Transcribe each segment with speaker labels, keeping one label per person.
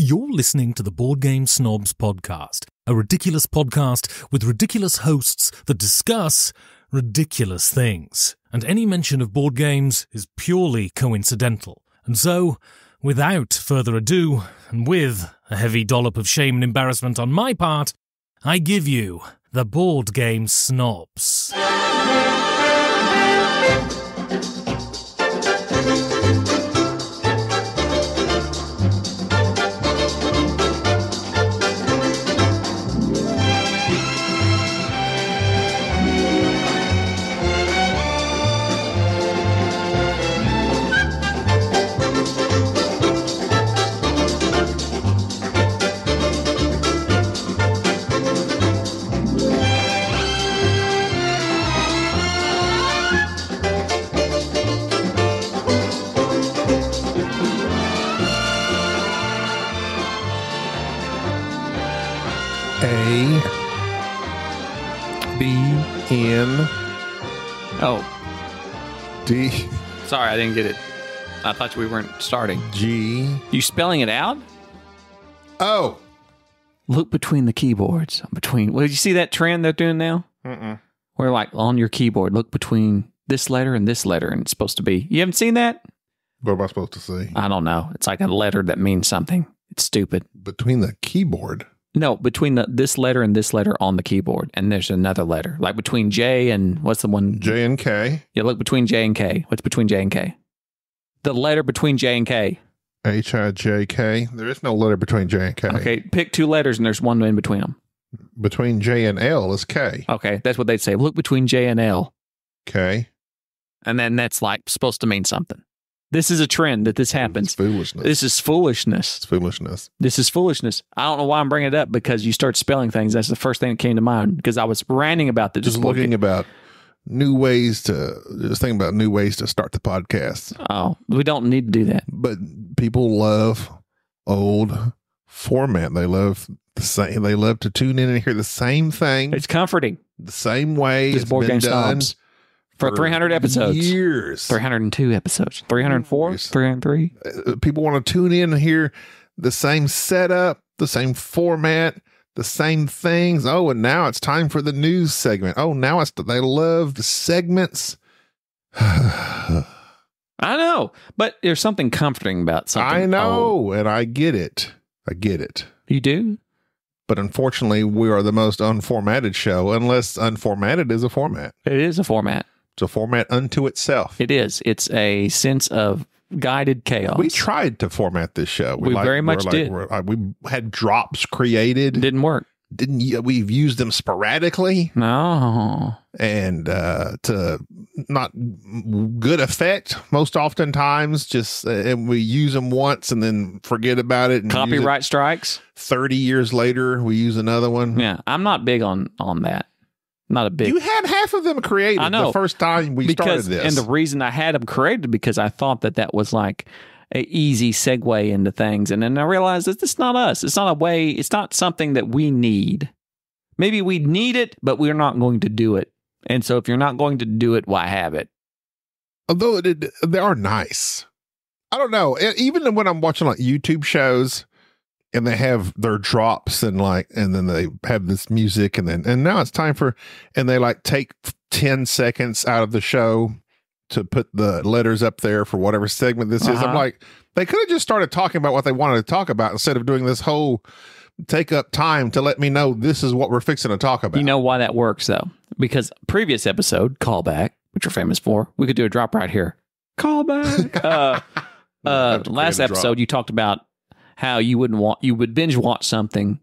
Speaker 1: You're listening to the Board Game Snobs podcast, a ridiculous podcast with ridiculous hosts that discuss ridiculous things. And any mention of board games is purely coincidental. And so, without further ado, and with a heavy dollop of shame and embarrassment on my part, I give you the Board Game Snobs.
Speaker 2: D.
Speaker 3: Sorry, I didn't get it. I thought we weren't starting.
Speaker 2: G.
Speaker 3: You spelling it out?
Speaker 2: Oh.
Speaker 3: Look between the keyboards. Well, did you see that trend they're doing now? Where like on your keyboard, look between this letter, and it's supposed to be. You haven't seen that?
Speaker 2: What am I supposed to see?
Speaker 3: I don't know. It's like a letter that means something. It's stupid.
Speaker 2: Between the keyboard?
Speaker 3: No, between this letter and this letter on the keyboard, and there's another letter, like between J and what's the one?
Speaker 2: J and K.
Speaker 3: Yeah, look between J and K. What's between J and K? The letter between J and K.
Speaker 2: H-I-J-K. There is no letter between J and K.
Speaker 3: Okay, pick two letters and there's one in between them.
Speaker 2: Between J and L is K.
Speaker 3: Okay, that's what they'd say. Look between J and L.
Speaker 2: K.
Speaker 3: And then that's like supposed to mean something. This is a trend that this happens.
Speaker 2: It's foolishness.
Speaker 3: This is foolishness.
Speaker 2: It's foolishness.
Speaker 3: This is foolishness. I don't know why I'm bringing it up, because you start spelling things. That's the first thing that came to mind, because I was ranting about this.
Speaker 2: Just looking about new ways to, just thinking about new ways to start the podcast.
Speaker 3: Oh, we don't need to do that.
Speaker 2: But people love old format. They love the same. They love to tune in and hear the same thing.
Speaker 3: It's comforting.
Speaker 2: The same way
Speaker 3: This
Speaker 2: it's
Speaker 3: Board
Speaker 2: been
Speaker 3: Game
Speaker 2: done.
Speaker 3: Snobs. For 300 episodes.
Speaker 2: Years.
Speaker 3: 302 episodes. 304? 303?
Speaker 2: People want to tune in and hear the same setup, the same format, the same things. Oh, and now it's time for the news segment. Oh, now they love the segments.
Speaker 3: I know, but there's something comforting about something.
Speaker 2: I know, and I get it. I get it.
Speaker 3: You do?
Speaker 2: But unfortunately, we are the most unformatted show, unless unformatted is a format.
Speaker 3: It is a format.
Speaker 2: It's a format unto itself.
Speaker 3: It is. It's a sense of guided chaos.
Speaker 2: We tried to format this show.
Speaker 3: We very much did.
Speaker 2: We had drops created.
Speaker 3: Didn't work.
Speaker 2: We've used them sporadically.
Speaker 3: No.
Speaker 2: And to not good effect most oftentimes. Just and we use them once and then forget about it. And
Speaker 3: copyright strikes.
Speaker 2: 30 years later, we use another one.
Speaker 3: Yeah, I'm not big on that. Not a big.
Speaker 2: You had half of them created. I know. The first time we started this.
Speaker 3: And the reason I had them created because I thought that was like an easy segue into things. And then I realized that it's not us. It's not a way. It's not something that we need. Maybe we need it, but we're not going to do it. And so if you're not going to do it, why have it?
Speaker 2: Although they are nice. I don't know. Even when I'm watching like YouTube shows and they have their drops and then they have this music and now it's time and they like take 10 seconds out of the show to put the letters up there for whatever segment this is. I'm like, they could have just started talking about what they wanted to talk about instead of doing this whole take up time to let me know this is what we're fixing to talk about.
Speaker 3: You know why that works though? Because previous episode, callback, which you're famous for, we could do a drop right here. Callback. Last episode, you talked about how you would binge watch something,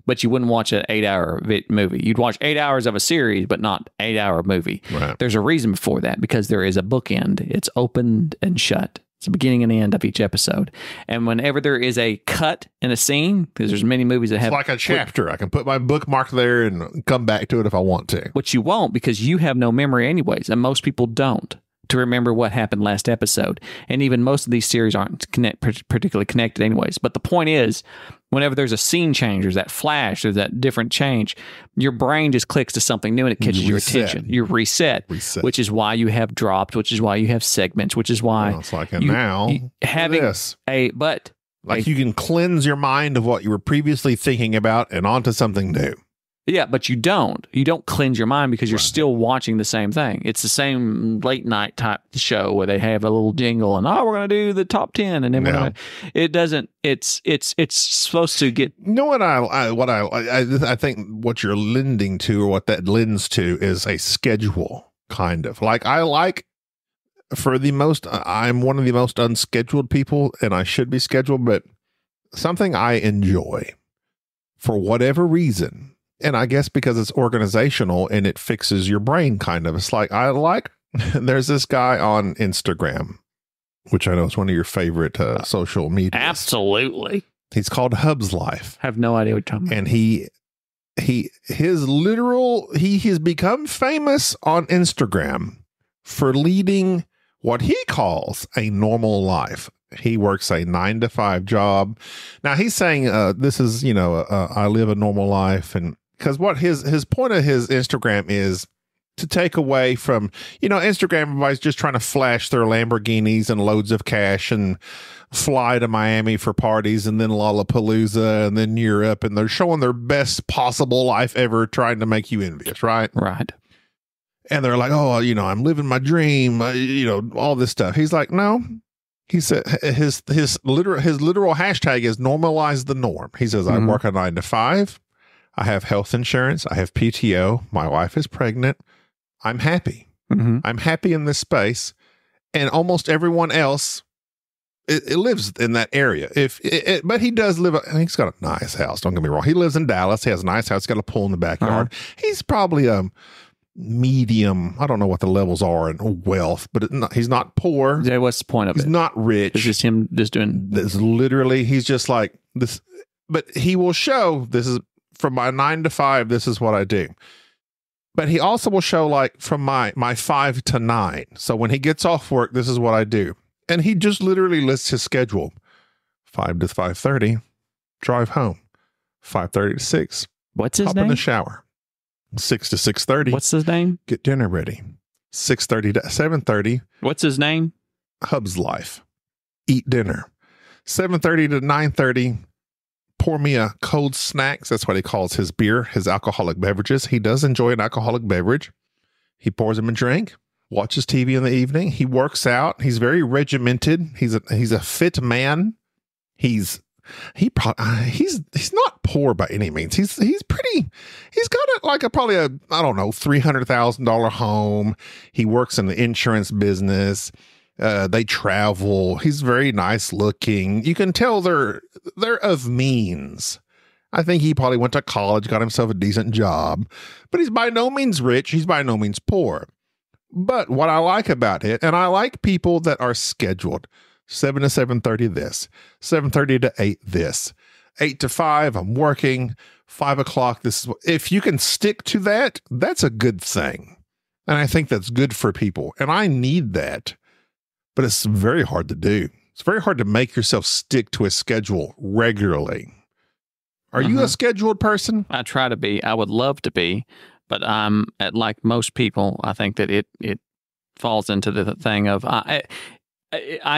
Speaker 3: but you wouldn't watch an 8-hour movie. You'd watch 8 hours of a series, but not 8-hour movie.
Speaker 2: Right.
Speaker 3: There's a reason for that, because there is a bookend. It's opened and shut. It's the beginning and the end of each episode. And whenever there is a cut in a scene, because there's many movies that have...
Speaker 2: It's like a chapter. I can put my bookmark there and come back to it if I want to.
Speaker 3: Which you won't, because you have no memory anyways, and most people don't, to remember what happened last episode. And even most of these series aren't particularly connected anyways. But the point is, whenever there's a scene change, there's that flash, there's that different change, your brain just clicks to something new and it catches your attention. You reset, which is why you have dropped, which is why you have segments, which is why
Speaker 2: it's like, and now
Speaker 3: having
Speaker 2: this.
Speaker 3: but
Speaker 2: Like you can cleanse your mind of what you were previously thinking about and onto something new.
Speaker 3: Yeah, but you don't. You don't cleanse your mind because you're still watching the same thing. It's the same late night type show where they have a little jingle and we're going to do the top 10 and then we're going to. It doesn't. It's supposed to get.
Speaker 2: You know what I think what you're lending to or what that lends to is a schedule kind of like I'm one of the most unscheduled people and I should be scheduled, but something I enjoy for whatever reason. And I guess because it's organizational and it fixes your brain kind of. It's like, there's this guy on Instagram, which I know is one of your favorite social media.
Speaker 3: Absolutely.
Speaker 2: He's called Hub's Life.
Speaker 3: I have no idea what you're talking about.
Speaker 2: And he has become famous on Instagram for leading what he calls a normal life. He works a 9-to-5 job. Now he's saying, this is, I live a normal life. And because what his point of his Instagram is to take away from, Instagram, everybody's just trying to flash their Lamborghinis and loads of cash and fly to Miami for parties and then Lollapalooza and then Europe. And they're showing their best possible life ever, trying to make you envious, right?
Speaker 3: Right.
Speaker 2: And they're like, I'm living my dream, all this stuff. He's like, no. He said his literal hashtag is normalize the norm. He says, I work a 9-to-5. I have health insurance. I have PTO. My wife is pregnant. I'm happy. I'm happy in this space. And almost everyone else, it lives in that area. But he does live, he's got a nice house. Don't get me wrong. He lives in Dallas. He has a nice house. He's got a pool in the backyard. He's probably medium. I don't know what the levels are in wealth, but he's not poor.
Speaker 3: Yeah, what's the point of it?
Speaker 2: He's not rich.
Speaker 3: It's just him just doing
Speaker 2: this. Literally, he's just like this. But he will show this is from my 9-to-5. This is what I do. But he also will show like from my 5 to 9. So when he gets off work, this is what I do. And he just literally lists his schedule: 5 to 5:30, drive home. 5:30 to 6.
Speaker 3: What's his
Speaker 2: name? Hop in the shower. 6 to 6:30.
Speaker 3: What's his name?
Speaker 2: Get dinner ready. 6:30 to 7:30.
Speaker 3: What's his name?
Speaker 2: Hub's Life. Eat dinner. 7:30 to 9:30. Pour me a cold snacks. That's what he calls his beer, his alcoholic beverages. He does enjoy an alcoholic beverage. He pours him a drink, watches TV in the evening. He works out. He's very regimented. He's a fit man. He's not poor by any means. He's got probably a $300,000 home. He works in the insurance business. They travel. He's very nice looking. You can tell they're of means. I think he probably went to college, got himself a decent job, but he's by no means rich. He's by no means poor. But what I like about it, and I like people that are scheduled, 7 to 7:30 this, 7:30 to 8 this, 8 to 5 I'm working, 5 o'clock this is, if you can stick to that, that's a good thing. And I think that's good for people. And I need that. But it's very hard to do. It's very hard to make yourself stick to a schedule regularly. Are you a scheduled person?
Speaker 3: I try to be. I would love to be, but I'm like most people. I think that it falls into the thing of I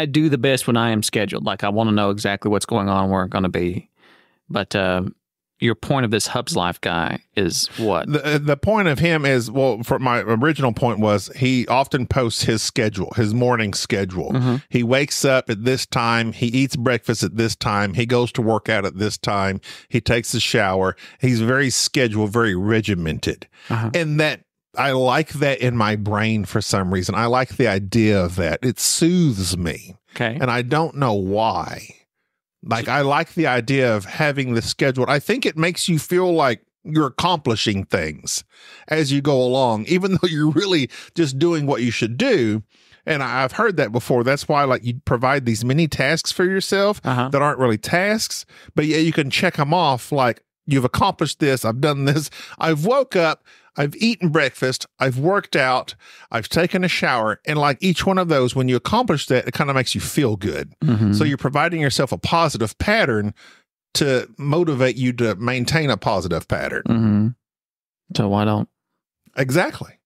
Speaker 3: do the best when I am scheduled. Like I want to know exactly what's going on, where I'm going to be. But your point of this Hub's Life guy is what?
Speaker 2: The point of him is, well, for my original point was he often posts his schedule, his morning schedule. He wakes up at this time. He eats breakfast at this time. He goes to work out at this time. He takes a shower. He's very scheduled, very regimented. And that I like that in my brain for some reason. I like the idea of that. It soothes me.
Speaker 3: Okay.
Speaker 2: And I don't know why. Like, I like the idea of having the schedule. I think it makes you feel like you're accomplishing things as you go along, even though you're really just doing what you should do. And I've heard that before. That's why, like, you provide these mini tasks for yourself that aren't really tasks, but yeah, you can check them off. Like, you've accomplished this. I've done this. I've woke up. I've eaten breakfast. I've worked out. I've taken a shower. And like each one of those, when you accomplish that, it kind of makes you feel good. So you're providing yourself a positive pattern to motivate you to maintain a positive pattern.
Speaker 3: So why don't?
Speaker 2: Exactly.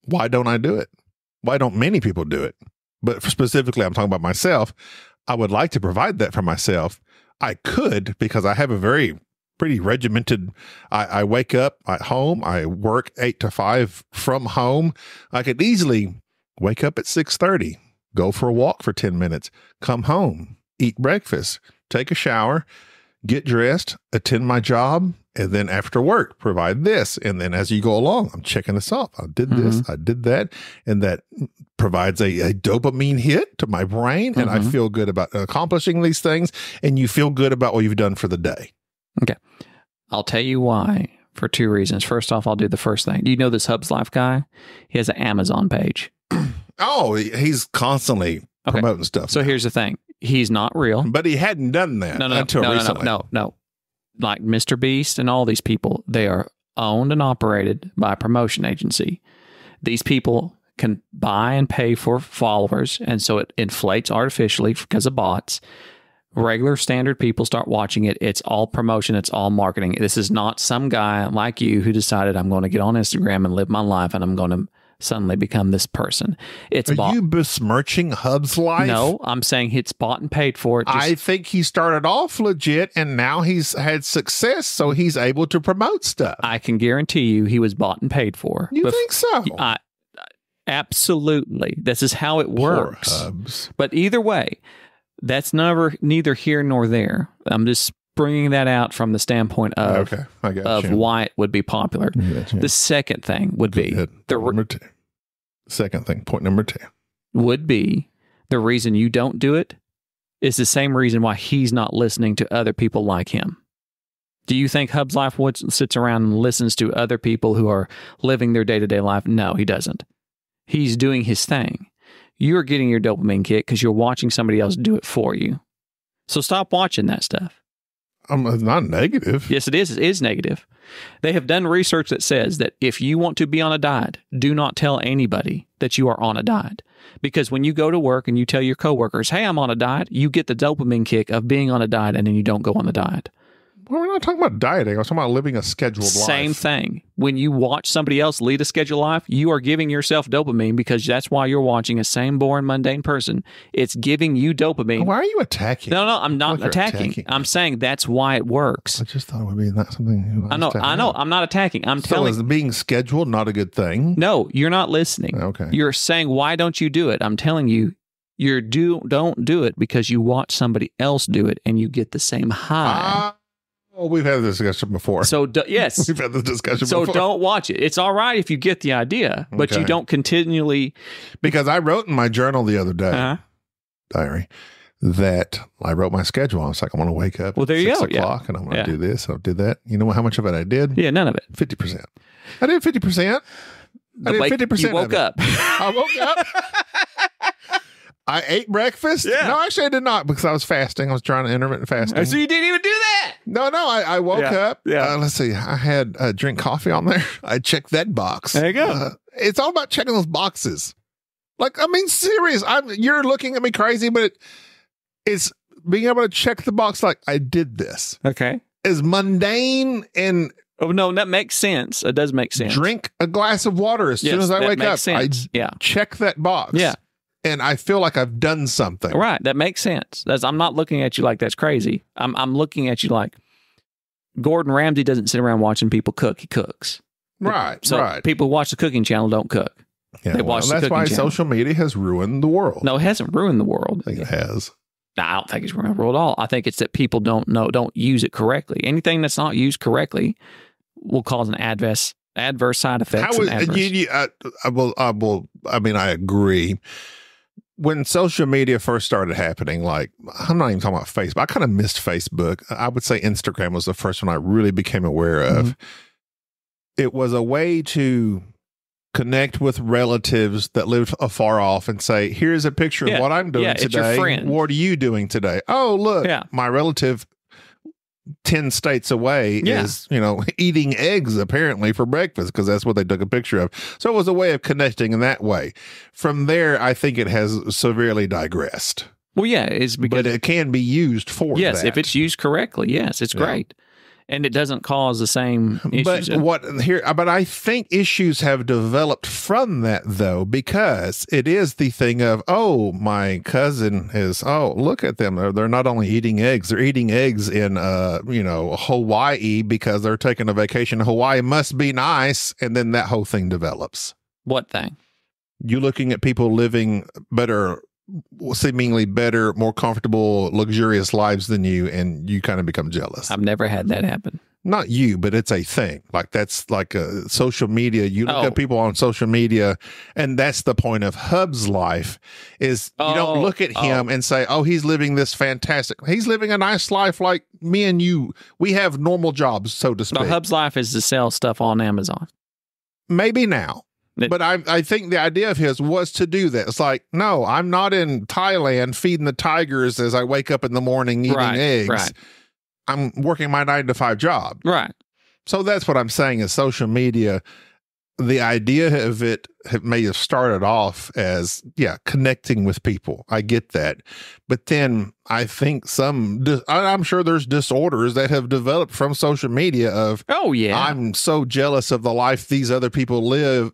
Speaker 2: Why don't I do it? Why don't many people do it? But specifically, I'm talking about myself. I would like to provide that for myself. I could, because I have a very pretty regimented, I wake up at home, I work 8 to 5 from home. I could easily wake up at 6:30, go for a walk for 10 minutes, come home, eat breakfast, take a shower, get dressed, attend my job, and then after work, provide this. And then as you go along, I'm checking this off. I did this, I did that. And that provides a dopamine hit to my brain. And I feel good about accomplishing these things. And you feel good about what you've done for the day.
Speaker 3: Okay. I'll tell you why for 2 reasons. First off, I'll do the first thing. Do you know this Hubs Life guy? He has an Amazon page.
Speaker 2: Oh, he's constantly promoting stuff.
Speaker 3: So here's the thing. He's not real.
Speaker 2: But he hadn't done that until recently.
Speaker 3: No. Like Mr. Beast and all these people, they are owned and operated by a promotion agency. These people can buy and pay for followers, and so it inflates artificially because of bots. Regular standard people start watching it. It's all promotion. It's all marketing. This is not some guy like you who decided I'm going to get on Instagram and live my life and I'm going to suddenly become this person. It's
Speaker 2: Are you besmirching Hub's life?
Speaker 3: No, I'm saying it's bought and paid for.
Speaker 2: I think he started off legit and now he's had success, so he's able to promote stuff.
Speaker 3: I can guarantee you he was bought and paid for.
Speaker 2: You think so?
Speaker 3: Absolutely. This is how it works.
Speaker 2: Poor Hubs.
Speaker 3: But either way, that's neither here nor there. I'm just bringing that out from the standpoint of, why it would be popular. The second thing would be
Speaker 2: Second thing, point number 2
Speaker 3: would be the reason you don't do it is the same reason why he's not listening to other people like him. Do you think Hub's Life sits around and listens to other people who are living their day-to-day life? No, he doesn't. He's doing his thing. You're getting your dopamine kick because you're watching somebody else do it for you. So stop watching that stuff.
Speaker 2: It's not negative.
Speaker 3: Yes, it is. It is negative. They have done research that says that if you want to be on a diet, do not tell anybody that you are on a diet. Because when you go to work and you tell your coworkers, hey, I'm on a diet, you get the dopamine kick of being on a diet and then you don't go on the diet.
Speaker 2: Well, we're not talking about dieting. I was talking about living a scheduled life.
Speaker 3: Same thing. When you watch somebody else lead a scheduled life, you are giving yourself dopamine because that's why you're watching a same boring, mundane person. It's giving you dopamine.
Speaker 2: Why are you attacking?
Speaker 3: No, I'm not attacking. I'm saying that's why it works.
Speaker 2: I just thought it would be not something.
Speaker 3: I know. I'm not attacking. I'm telling.
Speaker 2: So is being scheduled not a good thing?
Speaker 3: No, you're not listening.
Speaker 2: Okay.
Speaker 3: You're saying, why don't you do it? I'm telling you, don't do it because you watch somebody else do it and you get the same high.
Speaker 2: Oh, we've had this discussion before.
Speaker 3: So, yes.
Speaker 2: We've had this discussion before.
Speaker 3: So don't watch it. It's all right if you get the idea, but you don't continually.
Speaker 2: Because I wrote in my journal the other day, diary, that I wrote my schedule. I was like, I want to wake up at 6 o'clock and I'm going to do this. I'll do that. You know how much of it I did?
Speaker 3: Yeah, none of it.
Speaker 2: 50%. I did 50%. I did 50%.
Speaker 3: You woke up.
Speaker 2: I woke up. I ate breakfast.
Speaker 3: Yeah.
Speaker 2: No, actually I did not because I was fasting. I was trying to intermittent fasting.
Speaker 3: So you didn't even do that?
Speaker 2: No, I woke up.
Speaker 3: Yeah.
Speaker 2: Let's see. I had drink coffee on there. I checked that box.
Speaker 3: There you go.
Speaker 2: It's all about checking those boxes. Like, I mean, serious. You're looking at me crazy, but it's being able to check the box like I did this.
Speaker 3: Okay.
Speaker 2: Is mundane and...
Speaker 3: Oh, no, that makes sense. It does make sense.
Speaker 2: Drink a glass of water as soon as I wake up.
Speaker 3: Sense.
Speaker 2: I check that box.
Speaker 3: Yeah.
Speaker 2: And I feel like I've done something.
Speaker 3: Right. That makes sense. I'm not looking at you like that's crazy. I'm looking at you like Gordon Ramsay doesn't sit around watching people cook. He cooks.
Speaker 2: Right.
Speaker 3: So people who watch the cooking channel don't cook.
Speaker 2: Yeah, they watch the cooking channel. That's why social media has ruined the world.
Speaker 3: No, it hasn't ruined the world.
Speaker 2: I think it has.
Speaker 3: No, I don't think it's ruined the world at all. I think it's that people don't use it correctly. Anything that's not used correctly will cause an adverse side effects.
Speaker 2: I agree. When social media first started happening, like, I'm not even talking about Facebook. I kind of missed Facebook. I would say Instagram was the first one I really became aware of. Mm-hmm. It was a way to connect with relatives that lived afar off and say, here's a picture of what I'm doing today.
Speaker 3: It's your friend.
Speaker 2: What are you doing today? Oh, look, my relative 10 states away is, eating eggs apparently for breakfast because that's what they took a picture of. So it was a way of connecting in that way. From there, I think it has severely digressed.
Speaker 3: Well, yeah, it's because...
Speaker 2: But it can be used for that.
Speaker 3: Yes, if it's used correctly, yes, it's great. And it doesn't cause the same issues.
Speaker 2: But I think issues have developed from that, though, because it is the thing of, oh, my cousin is, oh, look at them. They're not only eating eggs, they're eating eggs in, Hawaii because they're taking a vacation. Hawaii must be nice. And then that whole thing develops.
Speaker 3: What thing?
Speaker 2: You looking at people living better, seemingly better, more comfortable, luxurious lives than you, and you kind of become jealous.
Speaker 3: I've never had that happen.
Speaker 2: Not you, but it's a thing. Like that's like social media. You look at people on social media, and that's the point of Hub's life is you don't look at him and say, oh, he's living this fantastic. He's living a nice life like me and you. We have normal jobs, so to speak.
Speaker 3: No, Hub's life is to sell stuff on Amazon.
Speaker 2: Maybe now. But I think the idea of his was to do that. It's like, no, I'm not in Thailand feeding the tigers as I wake up in the morning eating eggs.
Speaker 3: Right.
Speaker 2: I'm working my 9-to-5 job.
Speaker 3: Right.
Speaker 2: So that's what I'm saying is social media. The idea of it may have started off as, connecting with people. I get that. But then I think I'm sure there's disorders that have developed from social media of, I'm so jealous of the life these other people live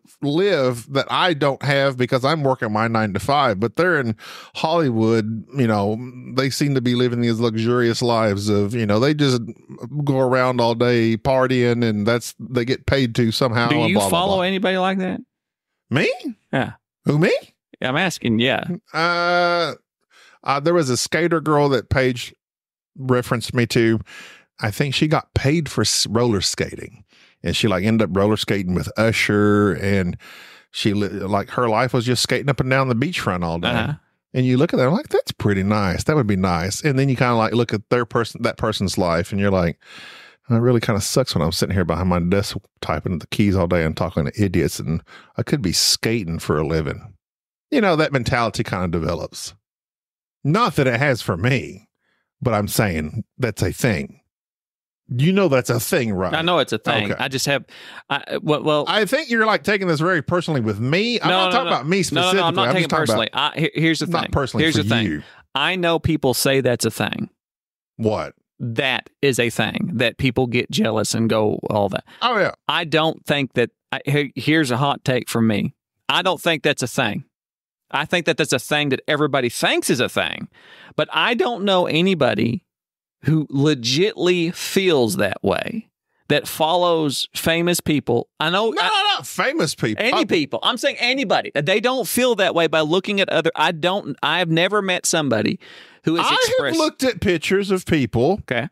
Speaker 2: that I don't have because I'm working my 9-to-5. But they're in Hollywood, they seem to be living these luxurious lives of, they just go around all day partying and they get paid to somehow.
Speaker 3: Do you follow
Speaker 2: blah.
Speaker 3: anybody like that?
Speaker 2: Me?
Speaker 3: Yeah.
Speaker 2: Who, me?
Speaker 3: I'm asking, yeah.
Speaker 2: There was a skater girl that Paige referenced me to. I think she got paid for roller skating, and she ended up roller skating with Usher, and she her life was just skating up and down the beachfront all day.
Speaker 3: Uh-huh.
Speaker 2: And you look at that, that's pretty nice. That would be nice. And then you kind of look at that person's life, and you're like, it really kind of sucks when I'm sitting here behind my desk typing the keys all day and talking to idiots, and I could be skating for a living. That mentality kind of develops. Not that it has for me, but I'm saying that's a thing. That's a thing, right?
Speaker 3: I know it's a thing.
Speaker 2: Okay.
Speaker 3: I just have,
Speaker 2: I think you're taking this very personally with me. I'm not talking about me specifically.
Speaker 3: No, I'm not taking it personally. Here's the thing.
Speaker 2: Not personally
Speaker 3: Here's
Speaker 2: for
Speaker 3: the thing.
Speaker 2: you.
Speaker 3: I know people say that's a thing.
Speaker 2: What?
Speaker 3: That is a thing that people get jealous and go all that.
Speaker 2: Oh, yeah.
Speaker 3: I don't think that, here's a hot take from me. I don't think that's a thing. I think that that's a thing that everybody thinks is a thing, but I don't know anybody who legitly feels that way, that follows famous people. I know.
Speaker 2: No, not famous people.
Speaker 3: Any people. I'm saying anybody. They don't feel that way by looking at other. I've never met somebody who has expressed.
Speaker 2: I have looked at pictures of people.
Speaker 3: Okay.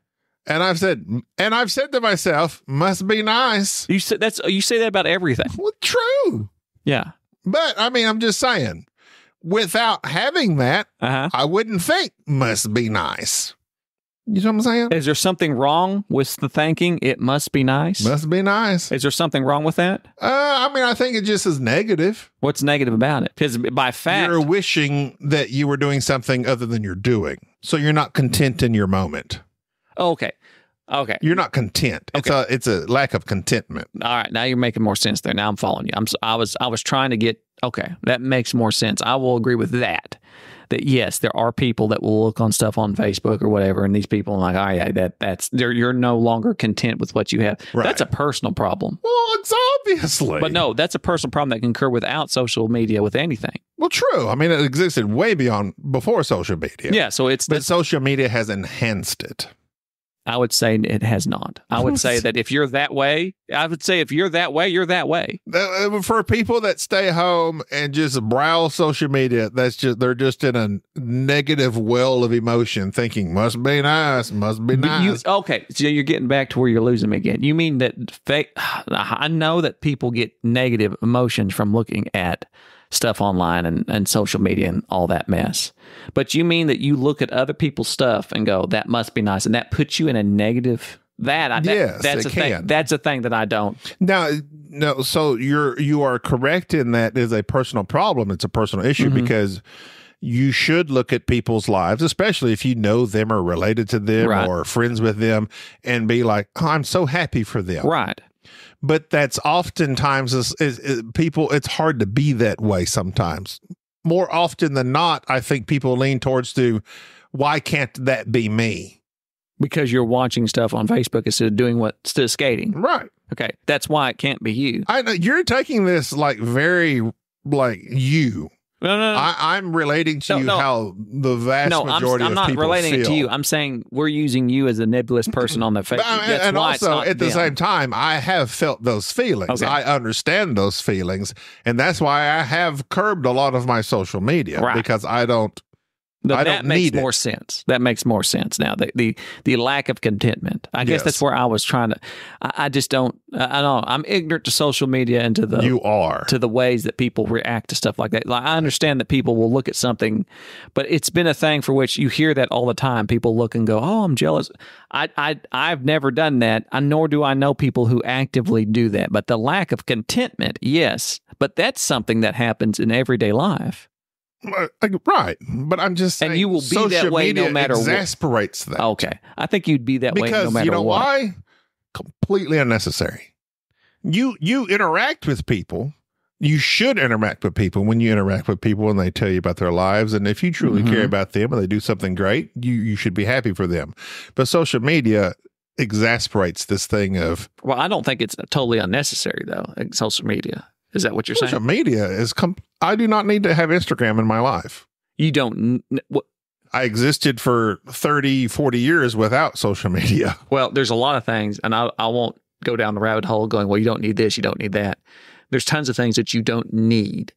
Speaker 2: And I've said to myself, must be nice.
Speaker 3: You say that about everything.
Speaker 2: Well, true.
Speaker 3: Yeah.
Speaker 2: But I'm just saying, without having that, I wouldn't think must be nice. You know what I'm saying?
Speaker 3: Is there something wrong with the thinking it must be nice?
Speaker 2: Must be nice.
Speaker 3: Is there something wrong with that?
Speaker 2: I think it just is negative.
Speaker 3: What's negative about it? Because by fact,
Speaker 2: you're wishing that you were doing something other than you're doing. So you're not content in your moment.
Speaker 3: Okay.
Speaker 2: You're not content.
Speaker 3: Okay.
Speaker 2: It's a lack of contentment.
Speaker 3: All right. Now you're making more sense there. Now I'm following you. I was trying to get, okay, that makes more sense. I will agree with that. That yes, there are people that will look on stuff on Facebook or whatever, and these people are like, oh yeah, you're no longer content with what you have.
Speaker 2: Right.
Speaker 3: That's a personal problem.
Speaker 2: Well, it's obviously.
Speaker 3: But no, that's a personal problem that can occur without social media with anything.
Speaker 2: Well, true. It existed way before social media.
Speaker 3: Yeah, so
Speaker 2: but social media has enhanced it.
Speaker 3: I would say it has not. I would say that if you're that way, you're that way.
Speaker 2: For people that stay home and just browse social media, they're just in a negative well of emotion, thinking must be nice.
Speaker 3: Okay, so you're getting back to where you're losing me again. You mean that I know that people get negative emotions from looking at stuff online and social media and all that mess. But you mean that you look at other people's stuff and go, that must be nice, and that puts you in a negative.
Speaker 2: Yes,
Speaker 3: that's a thing. That's a thing that I don't.
Speaker 2: No. So you are correct in that is a personal problem. It's a personal issue because you should look at people's lives, especially if you know them or related to them or friends with them, and be like, oh, I'm so happy for them.
Speaker 3: Right.
Speaker 2: But that's oftentimes people, it's hard to be that way sometimes. More often than not, I think people lean towards why can't that be me?
Speaker 3: because you're watching stuff on Facebook instead of skating.
Speaker 2: Right.
Speaker 3: Okay. That's why it can't be you.
Speaker 2: I know you're taking this like very like you.
Speaker 3: No.
Speaker 2: I'm relating to you how the vast majority
Speaker 3: I'm
Speaker 2: of
Speaker 3: not
Speaker 2: people
Speaker 3: relating
Speaker 2: feel.
Speaker 3: it to you. I'm saying we're using you as a nebulous person on the Facebook.
Speaker 2: And also, at the same time, I have felt those feelings.
Speaker 3: Okay.
Speaker 2: I understand those feelings. And that's why I have curbed a lot of my social media because I don't
Speaker 3: makes more sense. That makes more sense now. The lack of contentment. I guess that's where I was trying to. I just don't. I know I'm ignorant to social media and to the ways that people react to stuff like that. Like I understand that people will look at something, but it's been a thing for which you hear that all the time. People look and go, "Oh, I'm jealous." I've never done that. Nor do I know people who actively do that. But the lack of contentment, yes, but that's something that happens in everyday life.
Speaker 2: Right, but I'm just saying,
Speaker 3: and you will be that way no matter what.
Speaker 2: Exasperates that.
Speaker 3: Okay, I think you'd be that way no matter what.
Speaker 2: Because you know why? Completely unnecessary. You interact with people. You should interact with people when you interact with people and they tell you about their lives. And if you truly care about them and they do something great, you should be happy for them. But social media exasperates this thing of.
Speaker 3: Well, I don't think it's totally unnecessary though. Social media. Is that what you're saying?
Speaker 2: Social media is. I do not need to have Instagram in my life.
Speaker 3: You don't.
Speaker 2: I existed for 30, 40 years without social media.
Speaker 3: Well, there's a lot of things, and I won't go down the rabbit hole going, well, you don't need this, you don't need that. There's tons of things that you don't need.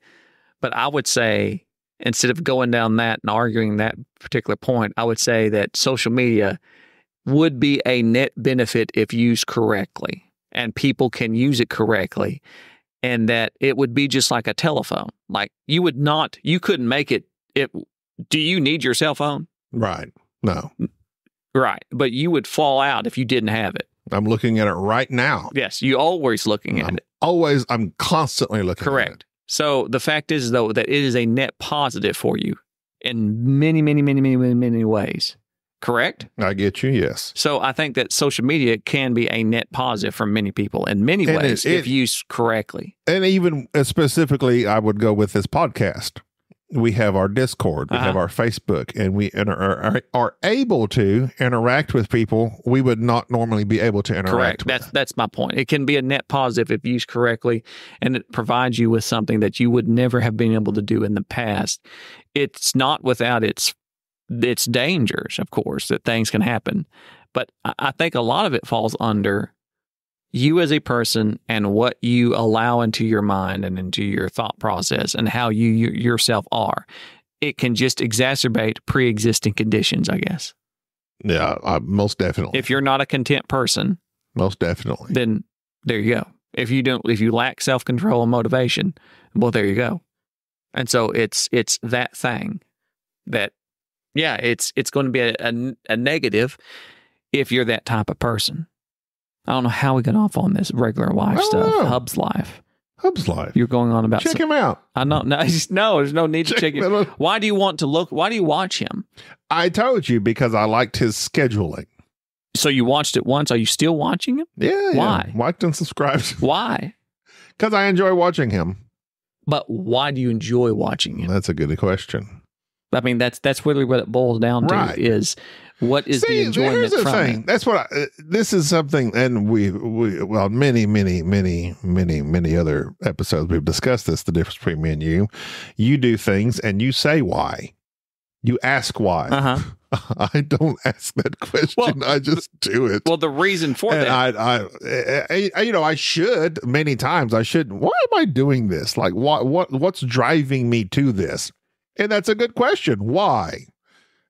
Speaker 3: But I would say, instead of going down that and arguing that particular point, I would say that social media would be a net benefit if used correctly, and people can use it correctly. And that it would be just like a telephone. Like you couldn't make it. Do you need your cell phone?
Speaker 2: Right. No.
Speaker 3: Right. But you would fall out if you didn't have it.
Speaker 2: I'm looking at it right now.
Speaker 3: Yes. You're always looking at it.
Speaker 2: I'm constantly looking at it.
Speaker 3: Correct. So the fact is, though, that it is a net positive for you in many, many, many, many, many, many ways. Correct?
Speaker 2: I get you, yes.
Speaker 3: So I think that social media can be a net positive for many people in many ways if used correctly.
Speaker 2: And even specifically, I would go with this podcast. We have our Discord, we have our Facebook, and we are able to interact with people we would not normally be able to interact with.
Speaker 3: That's my point. It can be a net positive if used correctly, and it provides you with something that you would never have been able to do in the past. It's not without its dangers, of course, that things can happen. But I think a lot of it falls under you as a person and what you allow into your mind and into your thought process and how you yourself are. It can just exacerbate pre-existing conditions, I guess.
Speaker 2: Yeah, most definitely.
Speaker 3: If you're not a content person,
Speaker 2: most definitely,
Speaker 3: then there you go. If you lack self-control and motivation, well, there you go. And so it's that thing that, yeah, it's going to be a negative if you're that type of person. I don't know how we got off on this regular life stuff. Hub's life.
Speaker 2: Hub's life.
Speaker 3: You're going on about.
Speaker 2: Check him out.
Speaker 3: I don't know. No, there's no need to check him. Why do you want to look? Why do you watch him?
Speaker 2: I told you because I liked his scheduling.
Speaker 3: So you watched it once. Are you still watching him?
Speaker 2: Yeah.
Speaker 3: Why?
Speaker 2: Liked and subscribed.
Speaker 3: Why?
Speaker 2: Because I enjoy watching him.
Speaker 3: But why do you enjoy watching him?
Speaker 2: That's a good question.
Speaker 3: I mean, that's really what it boils down to.
Speaker 2: Right.
Speaker 3: Is what is the enjoyment
Speaker 2: here's the
Speaker 3: from
Speaker 2: thing.
Speaker 3: it?
Speaker 2: That's what this is something, and well, many other episodes we've discussed this. The difference between me and you. You do things and you say why. You ask why. I don't ask that question. Well, I just do it.
Speaker 3: Well, the reason for
Speaker 2: and
Speaker 3: that,
Speaker 2: I should many times. I should. Why am I doing this? Like, what's driving me to this? And that's a good question. Why?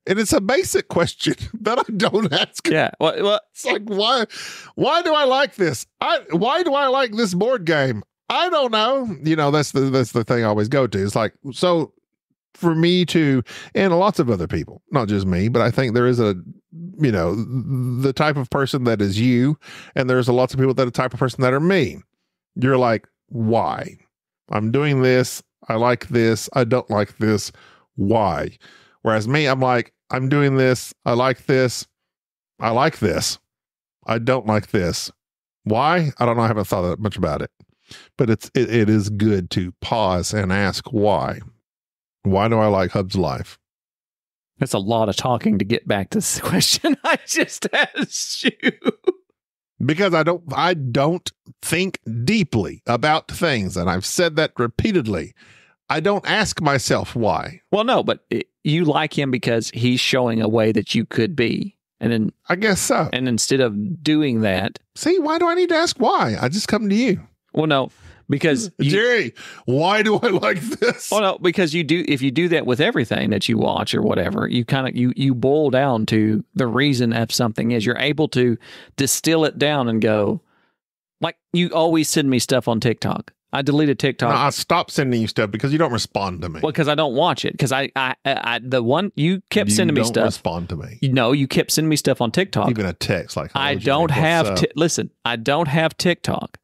Speaker 2: And it's a basic question that I don't ask.
Speaker 3: Yeah. Well,
Speaker 2: it's like, why do I like this? Why do I like this board game? I don't know. You know, that's the thing I always go to. It's like, so for me to, and lots of other people, not just me, but I think there is the type of person that is you, and there's lots of people that are the type of person that are me. You're like, why? I'm doing this. I like this. I don't like this. Why? Whereas me, I'm like, I'm doing this. I like this. I like this. I don't like this. Why? I don't know. I haven't thought that much about it. But it is good to pause and ask why. Why do I like Hub's life?
Speaker 3: That's a lot of talking to get back to this question I just asked you.
Speaker 2: Because I don't think deeply about things, and I've said that repeatedly. I don't ask myself why.
Speaker 3: Well, no, but you like him because he's showing a way that you could be. And then
Speaker 2: I guess so.
Speaker 3: And instead of doing that.
Speaker 2: See, why do I need to ask why? I just come to you.
Speaker 3: Well, no, because
Speaker 2: Jerry, why do I like this?
Speaker 3: Well, no, because if you do that with everything that you watch or whatever, you kind of you boil down to the reason of something is. You're able to distill it down and go, like, you always send me stuff on TikTok. I deleted TikTok.
Speaker 2: No, I stopped sending you stuff because you don't respond to me.
Speaker 3: Well, because I don't watch it. Because the one you kept sending me stuff.
Speaker 2: You don't respond to me.
Speaker 3: No, you kept sending me stuff on TikTok.
Speaker 2: Even a text like,
Speaker 3: I don't have. Listen, I don't have TikTok.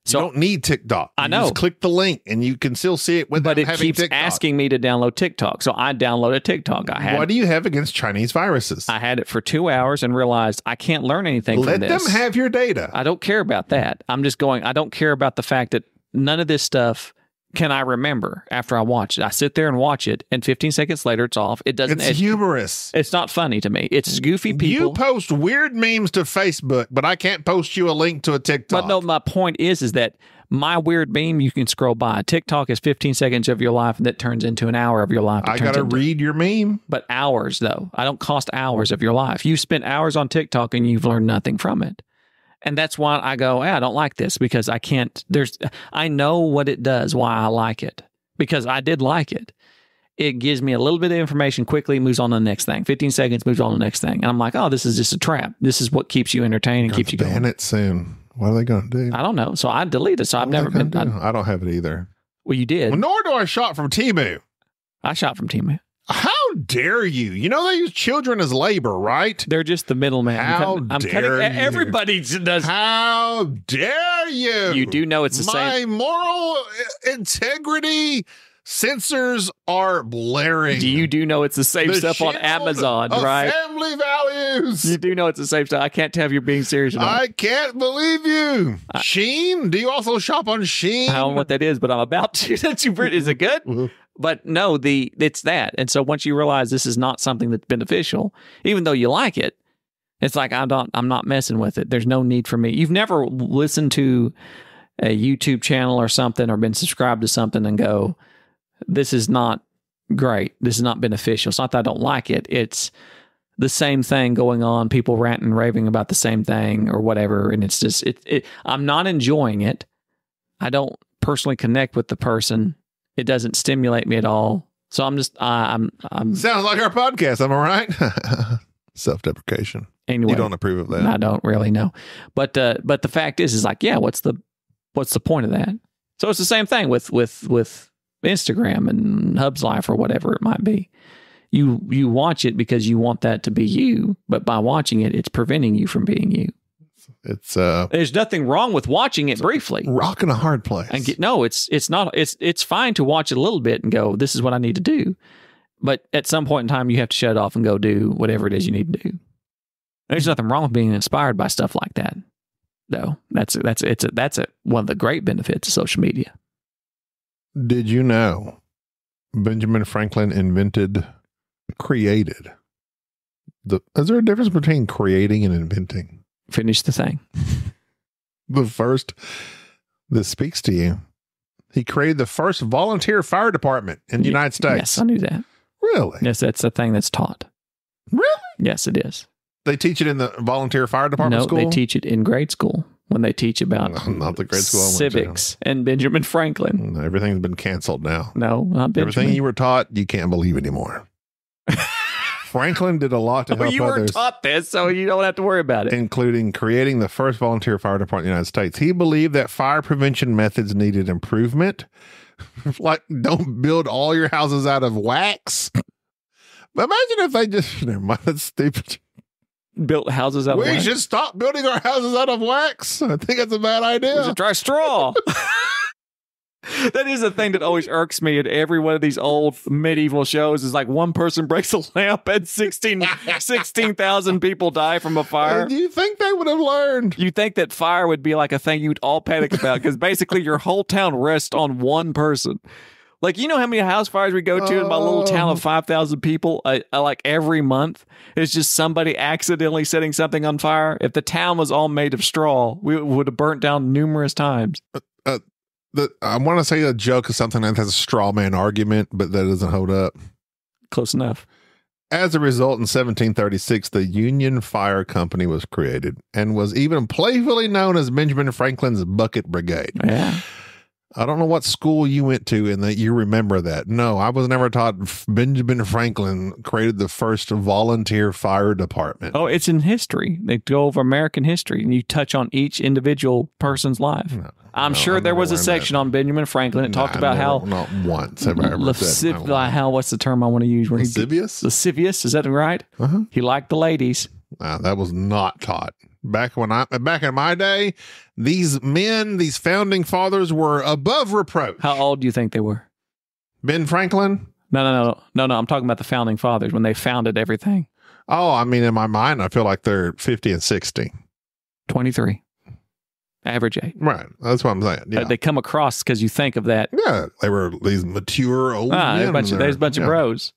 Speaker 2: So you don't need TikTok.
Speaker 3: I know.
Speaker 2: Just click the link and you can still see it without having TikTok. But it keeps
Speaker 3: asking me to download TikTok. So I downloaded TikTok.
Speaker 2: What do you have against Chinese viruses?
Speaker 3: I had it for 2 hours and realized I can't learn anything from this.
Speaker 2: Let them have your data.
Speaker 3: I don't care about that. I'm just going, I don't care about the fact that none of this stuff can I remember after I watch it. I sit there and watch it, and 15 seconds later, it's off. It's
Speaker 2: humorous.
Speaker 3: It's not funny to me. It's goofy people.
Speaker 2: You post weird memes to Facebook, but I can't post you a link to a TikTok.
Speaker 3: But no, my point is that my weird meme, you can scroll by. TikTok is 15 seconds of your life, and that turns into an hour of your life.
Speaker 2: I got to read your meme.
Speaker 3: But hours, though. I don't cost hours of your life. You spent hours on TikTok, and you've learned nothing from it. And that's why I go, I don't like this, because I can't, I know what it does, why I like it, because I did like it. It gives me a little bit of information quickly, moves on to the next thing. 15 seconds, moves on to the next thing. And I'm like, oh, this is just a trap. This is what keeps you entertained and keeps you going.
Speaker 2: Ban it soon. What are they going to do?
Speaker 3: I don't know. So I deleted it. So I've never been.
Speaker 2: I don't have it either.
Speaker 3: Well, you did.
Speaker 2: Well, nor do I shop from Temu.
Speaker 3: I shop from Temu.
Speaker 2: How dare you? You know they use children as labor, right?
Speaker 3: They're just the middleman.
Speaker 2: I'm cutting.
Speaker 3: Everybody does.
Speaker 2: How dare you?
Speaker 3: You do know it's the same.
Speaker 2: My moral integrity sensors are blaring.
Speaker 3: You do know it's the same stuff on Amazon, right?
Speaker 2: Family values.
Speaker 3: You do know it's the same stuff. I can't tell if you're being serious or not.
Speaker 2: I can't believe you. Sheen? Do you also shop on Sheen?
Speaker 3: I don't know what that is, but I'm about to. Is it good? But no, it's that. And so once you realize this is not something that's beneficial, even though you like it, it's like, I'm not messing with it. There's no need for me. You've never listened to a YouTube channel or something, or been subscribed to something and go, this is not great. This is not beneficial. It's not that I don't like it. It's the same thing going on, people ranting and raving about the same thing or whatever. And it's just, I'm not enjoying it. I don't personally connect with the person. It doesn't stimulate me at all. So I'm just, I'm
Speaker 2: sounds like our podcast. Am I right? Self-deprecation.
Speaker 3: Anyway,
Speaker 2: you don't approve of that.
Speaker 3: I don't really know. But the fact is like, yeah, what's the point of that? So it's the same thing with Instagram and Hub's Life or whatever it might be. You watch it because you want that to be you, but by watching it, it's preventing you from being you.
Speaker 2: It's
Speaker 3: there's nothing wrong with watching it briefly.
Speaker 2: Rock in a hard place.
Speaker 3: And it's not. It's fine to watch it a little bit and go, this is what I need to do. But at some point in time, you have to shut it off and go do whatever it is you need to do. There's nothing wrong with being inspired by stuff like that, though. That's one of the great benefits of social media.
Speaker 2: Did you know Benjamin Franklin created is there a difference between creating and inventing?
Speaker 3: Finish the thing.
Speaker 2: The first, this speaks to you. He created the first volunteer fire department in the United States.
Speaker 3: Yes, I knew that.
Speaker 2: Really?
Speaker 3: Yes, that's a thing that's taught.
Speaker 2: Really?
Speaker 3: Yes, it is.
Speaker 2: They teach it in the volunteer fire department school?
Speaker 3: No, they teach it in grade school when they teach about
Speaker 2: not the grade school I went
Speaker 3: civics to. And Benjamin Franklin.
Speaker 2: Everything's been canceled now.
Speaker 3: No, not Benjamin.
Speaker 2: Everything you were taught, you can't believe anymore. Franklin did a lot to help
Speaker 3: you
Speaker 2: others.
Speaker 3: You were taught this, so you don't have to worry about it.
Speaker 2: Including creating the first volunteer fire department in the United States. He believed that fire prevention methods needed improvement. Like, don't build all your houses out of wax. But imagine if they just, never mind, that's stupid.
Speaker 3: Built houses out of wax.
Speaker 2: We should stop building our houses out of wax. I think that's a bad idea.
Speaker 3: We should try straw. That is a thing that always irks me in every one of these old medieval shows is like one person breaks a lamp and 16,000 people die from a fire.
Speaker 2: Do you think they would have learned?
Speaker 3: You think that fire would be like a thing you'd all panic about because basically your whole town rests on one person. Like, you know how many house fires we go to in my little town of 5,000 people? Like every month, it's just somebody accidentally setting something on fire. If the town was all made of straw, we would have burnt down numerous times.
Speaker 2: I want to say a joke is something that has a straw man argument, but that doesn't hold up.
Speaker 3: Close enough.
Speaker 2: As a result, in 1736, the Union Fire Company was created and was even playfully known as Benjamin Franklin's Bucket Brigade.
Speaker 3: Yeah.
Speaker 2: I don't know what school you went to and that you remember that. No, I was never taught Benjamin Franklin created the first volunteer fire department.
Speaker 3: Oh, it's in history. They go over American history and you touch on each individual person's life. I'm sure there was a section on Benjamin Franklin that talked about how
Speaker 2: not once have I ever said
Speaker 3: what's the term I want to use?
Speaker 2: Lascivious?
Speaker 3: Lascivious, is that right?
Speaker 2: Uh-huh.
Speaker 3: He liked the ladies.
Speaker 2: That was not taught. Back in my day, these founding fathers were above reproach.
Speaker 3: How old do you think they were?
Speaker 2: Ben Franklin?
Speaker 3: No. I'm talking about the founding fathers when they founded everything.
Speaker 2: Oh, I mean, in my mind, I feel like they're 50 and 60.
Speaker 3: 23. Average age.
Speaker 2: Right. That's what I'm saying. Yeah.
Speaker 3: They come across because you think of that.
Speaker 2: Yeah. They were these mature old men.
Speaker 3: There's a bunch of bros.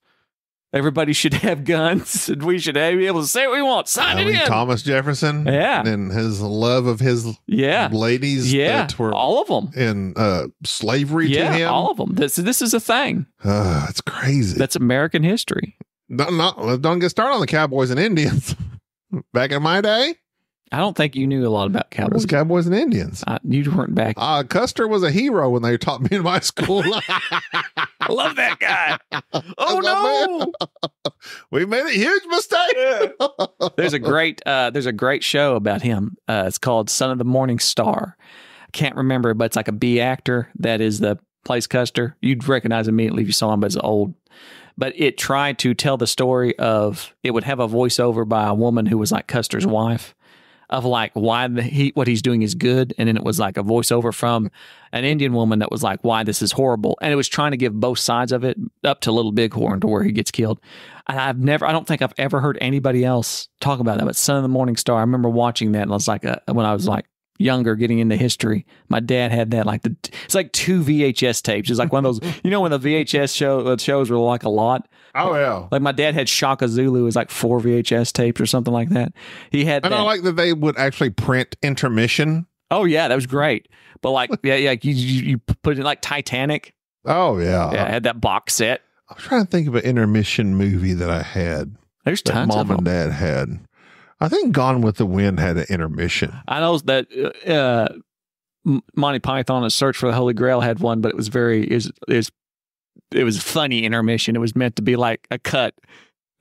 Speaker 3: Everybody should have guns, and we should be able to say what we want. Sign it in.
Speaker 2: Thomas Jefferson, and his love of his ladies, that were
Speaker 3: all of them
Speaker 2: in slavery to him.
Speaker 3: All of them. This is a thing.
Speaker 2: It's crazy.
Speaker 3: That's American history.
Speaker 2: Don't get started on the Cowboys and Indians. Back in my day,
Speaker 3: I don't think you knew a lot about Cowboys.
Speaker 2: It was Cowboys and Indians.
Speaker 3: You weren't back.
Speaker 2: Custer was a hero when they taught me in my school.
Speaker 3: I love that guy. Oh no,
Speaker 2: we made a huge mistake.
Speaker 3: There's a great show about him. It's called Son of the Morning Star. I can't remember, but it's like a B actor that is plays Custer. You'd recognize immediately if you saw him, but it's old. But it tried to tell the story of, it would have a voiceover by a woman who was like Custer's wife, of like why what he's doing is good, and then it was like a voiceover from an Indian woman that was like why this is horrible, and it was trying to give both sides of it up to Little Bighorn to where he gets killed. And I don't think I've ever heard anybody else talk about that. But Son of the Morning Star, I remember watching that, and I was like when I was like younger, getting into history, my dad had that it's like 2 VHS tapes. It's like one of those, when the VHS shows were like a lot.
Speaker 2: Oh yeah.
Speaker 3: Like my dad had Shaka Zulu as like 4 VHS tapes or something like that. He had
Speaker 2: And I like that they would actually print intermission.
Speaker 3: Oh yeah, that was great. But like you put it in like Titanic.
Speaker 2: Oh yeah.
Speaker 3: Yeah, I had that box set.
Speaker 2: I'm trying to think of an intermission movie that I had.
Speaker 3: There's tons of them.
Speaker 2: Mom and Dad had. I think Gone with the Wind had an intermission.
Speaker 3: I know that Monty Python and Search for the Holy Grail had one, but it was it was funny intermission. It was meant to be like a cut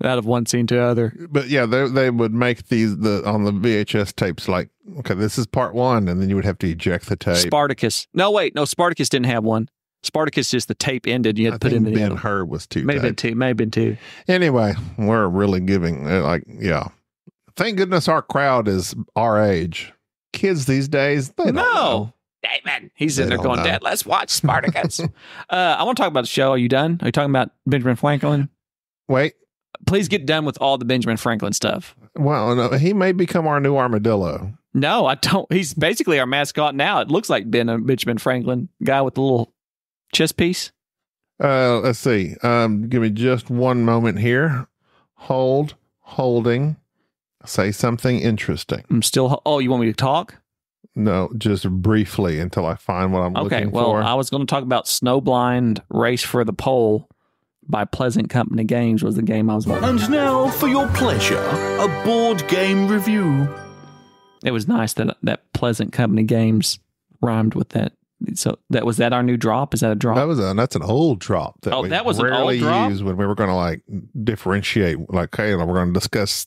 Speaker 3: out of one scene to other.
Speaker 2: But yeah, they would make these on the VHS tapes like, okay, this is part 1, and then you would have to eject the tape.
Speaker 3: Spartacus. No, Spartacus didn't have one. Spartacus, just the tape ended. You had to put in the
Speaker 2: Ben-Hur was 2
Speaker 3: May have been two.
Speaker 2: Anyway, we're really giving Thank goodness our crowd is our age. Kids these days, they don't know.
Speaker 3: David, he's in there going, Dad, let's watch Spartacus. I want to talk about the show. Are you done? Are you talking about Benjamin Franklin?
Speaker 2: Wait.
Speaker 3: Please get done with all the Benjamin Franklin stuff.
Speaker 2: Well, no, he may become our new armadillo.
Speaker 3: No, I don't. He's basically our mascot now. It looks like Benjamin Franklin, guy with the little chess piece.
Speaker 2: Let's see. Give me just one moment here. Holding. Say something interesting.
Speaker 3: I'm still. Oh, you want me to talk?
Speaker 2: No, just briefly until I find what I'm looking for.
Speaker 3: Okay, well, I was going to talk about Snowblind Race for the Pole by Pleasant Company Games was the game I was watching.
Speaker 4: And now, for your pleasure, a board game review.
Speaker 3: It was nice that Pleasant Company Games rhymed with that. So was that our new drop? Is that a drop?
Speaker 2: That's an old drop.
Speaker 3: That was
Speaker 2: rarely
Speaker 3: an old drop?
Speaker 2: used when we were going to like differentiate. Like, okay, we're going to discuss.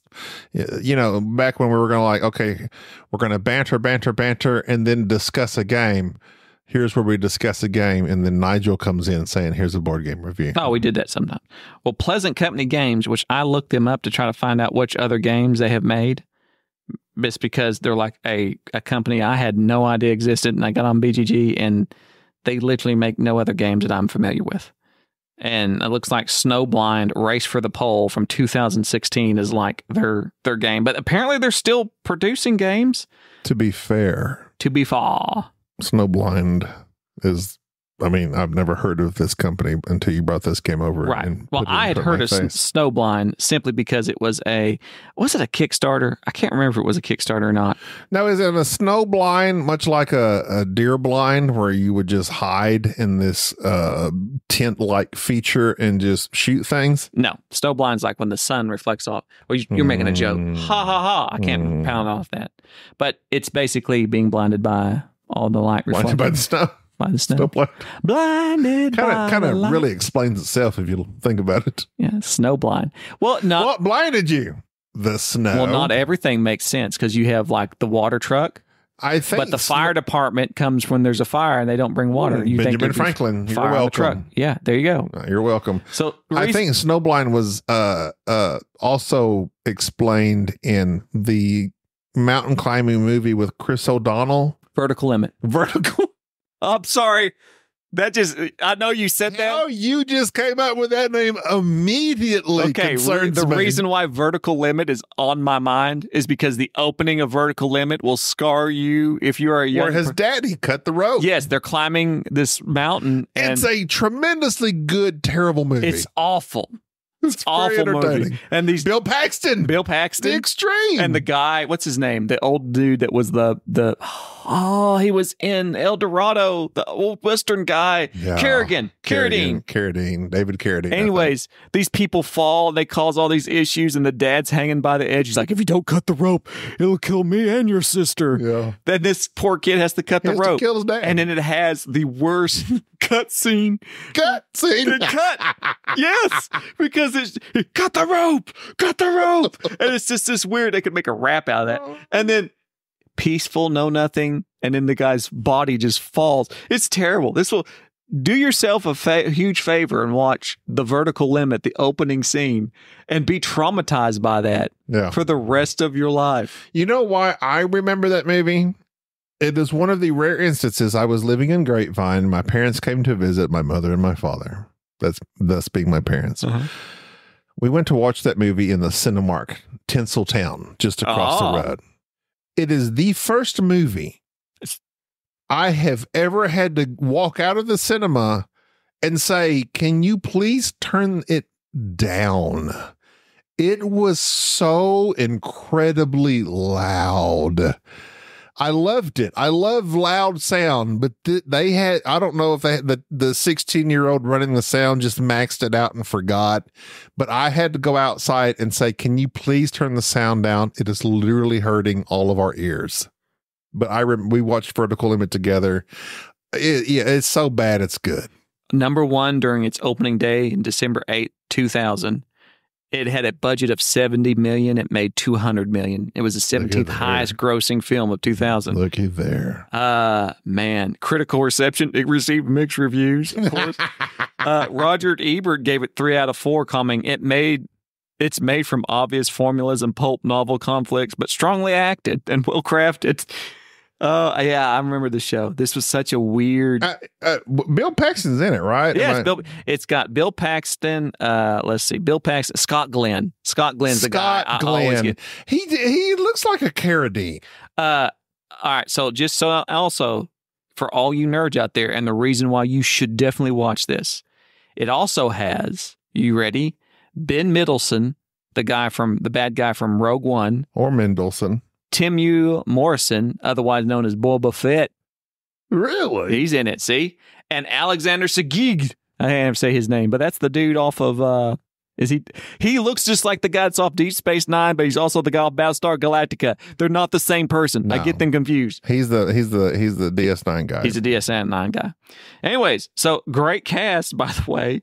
Speaker 2: Back when we were going to like, okay, we're going to banter, and then discuss a game. Here's where we discuss a game, and then Nigel comes in saying, "Here's a board game review."
Speaker 3: Oh, we did that sometime. Well, Pleasant Company Games, which I looked them up to try to find out which other games they have made. It's because they're like a company I had no idea existed, and I got on BGG, and they literally make no other games that I'm familiar with. And it looks like Snowblind Race for the Pole from 2016 is like their game. But apparently they're still producing games.
Speaker 2: To be fair,
Speaker 3: Snowblind
Speaker 2: is I mean, I've never heard of this company until you brought this game over.
Speaker 3: Right.
Speaker 2: And
Speaker 3: Well, I had heard of Snowblind simply because it was a Kickstarter? I can't remember if it was a Kickstarter or not.
Speaker 2: Now, is it a snow blind, much like a deer blind, where you would just hide in this tent-like feature and just shoot things?
Speaker 3: No. Snowblind's like when the sun reflects off. Well, you're making a joke. Ha, ha, ha. I can't pound off that. But it's basically being blinded by all the light reflecting.
Speaker 2: Blinded by the snow?
Speaker 3: By the snow. Blinded
Speaker 2: kind of really explains itself if you think about it.
Speaker 3: Yeah, snowblind. Well,
Speaker 2: what blinded you? The snow.
Speaker 3: Well, not everything makes sense because you have like the water truck.
Speaker 2: I think,
Speaker 3: but the fire department comes when there's a fire and they don't bring water. You
Speaker 2: Benjamin Franklin, you're welcome.
Speaker 3: Yeah, there you go.
Speaker 2: You're welcome.
Speaker 3: So
Speaker 2: I think Snowblind was also explained in the mountain climbing movie with Chris O'Donnell.
Speaker 3: Vertical Limit. I'm sorry. I know you said that.
Speaker 2: Oh, you just came up with that name immediately.
Speaker 3: Okay, the reason why Vertical Limit is on my mind is because the opening of Vertical Limit will scar you if you are a young...
Speaker 2: Where his daddy cut the rope.
Speaker 3: Yes, they're climbing this mountain. And
Speaker 2: it's a tremendously good, terrible movie.
Speaker 3: It's awful.
Speaker 2: It's awful movie.
Speaker 3: And these
Speaker 2: Bill Paxton,
Speaker 3: the
Speaker 2: extreme,
Speaker 3: and the guy, what's his name? The old dude that was he was in El Dorado, the old Western guy,
Speaker 2: yeah.
Speaker 3: Carradine,
Speaker 2: David Carradine.
Speaker 3: Anyways, these people fall, they cause all these issues, and the dad's hanging by the edge. He's like, if you don't cut the rope, it'll kill me and your sister.
Speaker 2: Yeah.
Speaker 3: Then this poor kid has to cut the rope,
Speaker 2: to kill his dad,
Speaker 3: and then it has the worst cut scene.
Speaker 2: Cut.
Speaker 3: Yes, because it's cut the rope, and it's just this weird. They could make a rap out of that, and then peaceful, no nothing, and then the guy's body just falls. It's terrible. This will do yourself a huge favor and watch The Vertical Limit, the opening scene, and be traumatized by that for the rest of your life.
Speaker 2: You know why I remember that movie? It is one of the rare instances I was living in Grapevine. My parents came to visit, my mother and my father. That's thus being my parents.
Speaker 3: Uh-huh.
Speaker 2: We went to watch that movie in the Cinemark, Tinseltown, just across the road. It is the first movie I have ever had to walk out of the cinema and say, can you please turn it down? It was so incredibly loud. I loved it. I love loud sound, but they had, I don't know if they had the 16-year-old running the sound just maxed it out and forgot, but I had to go outside and say, can you please turn the sound down? It is literally hurting all of our ears. But we watched Vertical Limit together. It's so bad. It's good.
Speaker 3: Number one during its opening day in December 8th, 2000. It had a budget of $70 million. It made $200 million. It was the 17th highest grossing film of 2000.
Speaker 2: Looky there.
Speaker 3: Man. Critical reception. It received mixed reviews, of course. Roger Ebert gave it 3 out of 4, commenting, it's made from obvious formulas and pulp novel conflicts, but strongly acted and well crafted. I remember the show. This was such a weird.
Speaker 2: Bill Paxton's in it, right?
Speaker 3: Yes, it's got Bill Paxton. Let's see, Bill Paxton, Scott Glenn. Scott Glenn's the guy.
Speaker 2: Scott Glenn. He looks like a Carradine.
Speaker 3: All right, so also for all you nerds out there, and the reason why you should definitely watch this, it also has. You ready? Ben Mendelsohn, the bad guy from Rogue One,
Speaker 2: or Mendelsohn.
Speaker 3: Timu Morrison, otherwise known as Boba Fett.
Speaker 2: Really?
Speaker 3: He's in it, see? And Alexander Seguin. I can't say his name, but that's the dude off of, he looks just like the guy that's off Deep Space Nine, but he's also the guy off Battlestar Galactica. They're not the same person. No. I get them confused.
Speaker 2: He's the DS9 guy.
Speaker 3: He's a DS9 guy. Anyways, so great cast, by the way.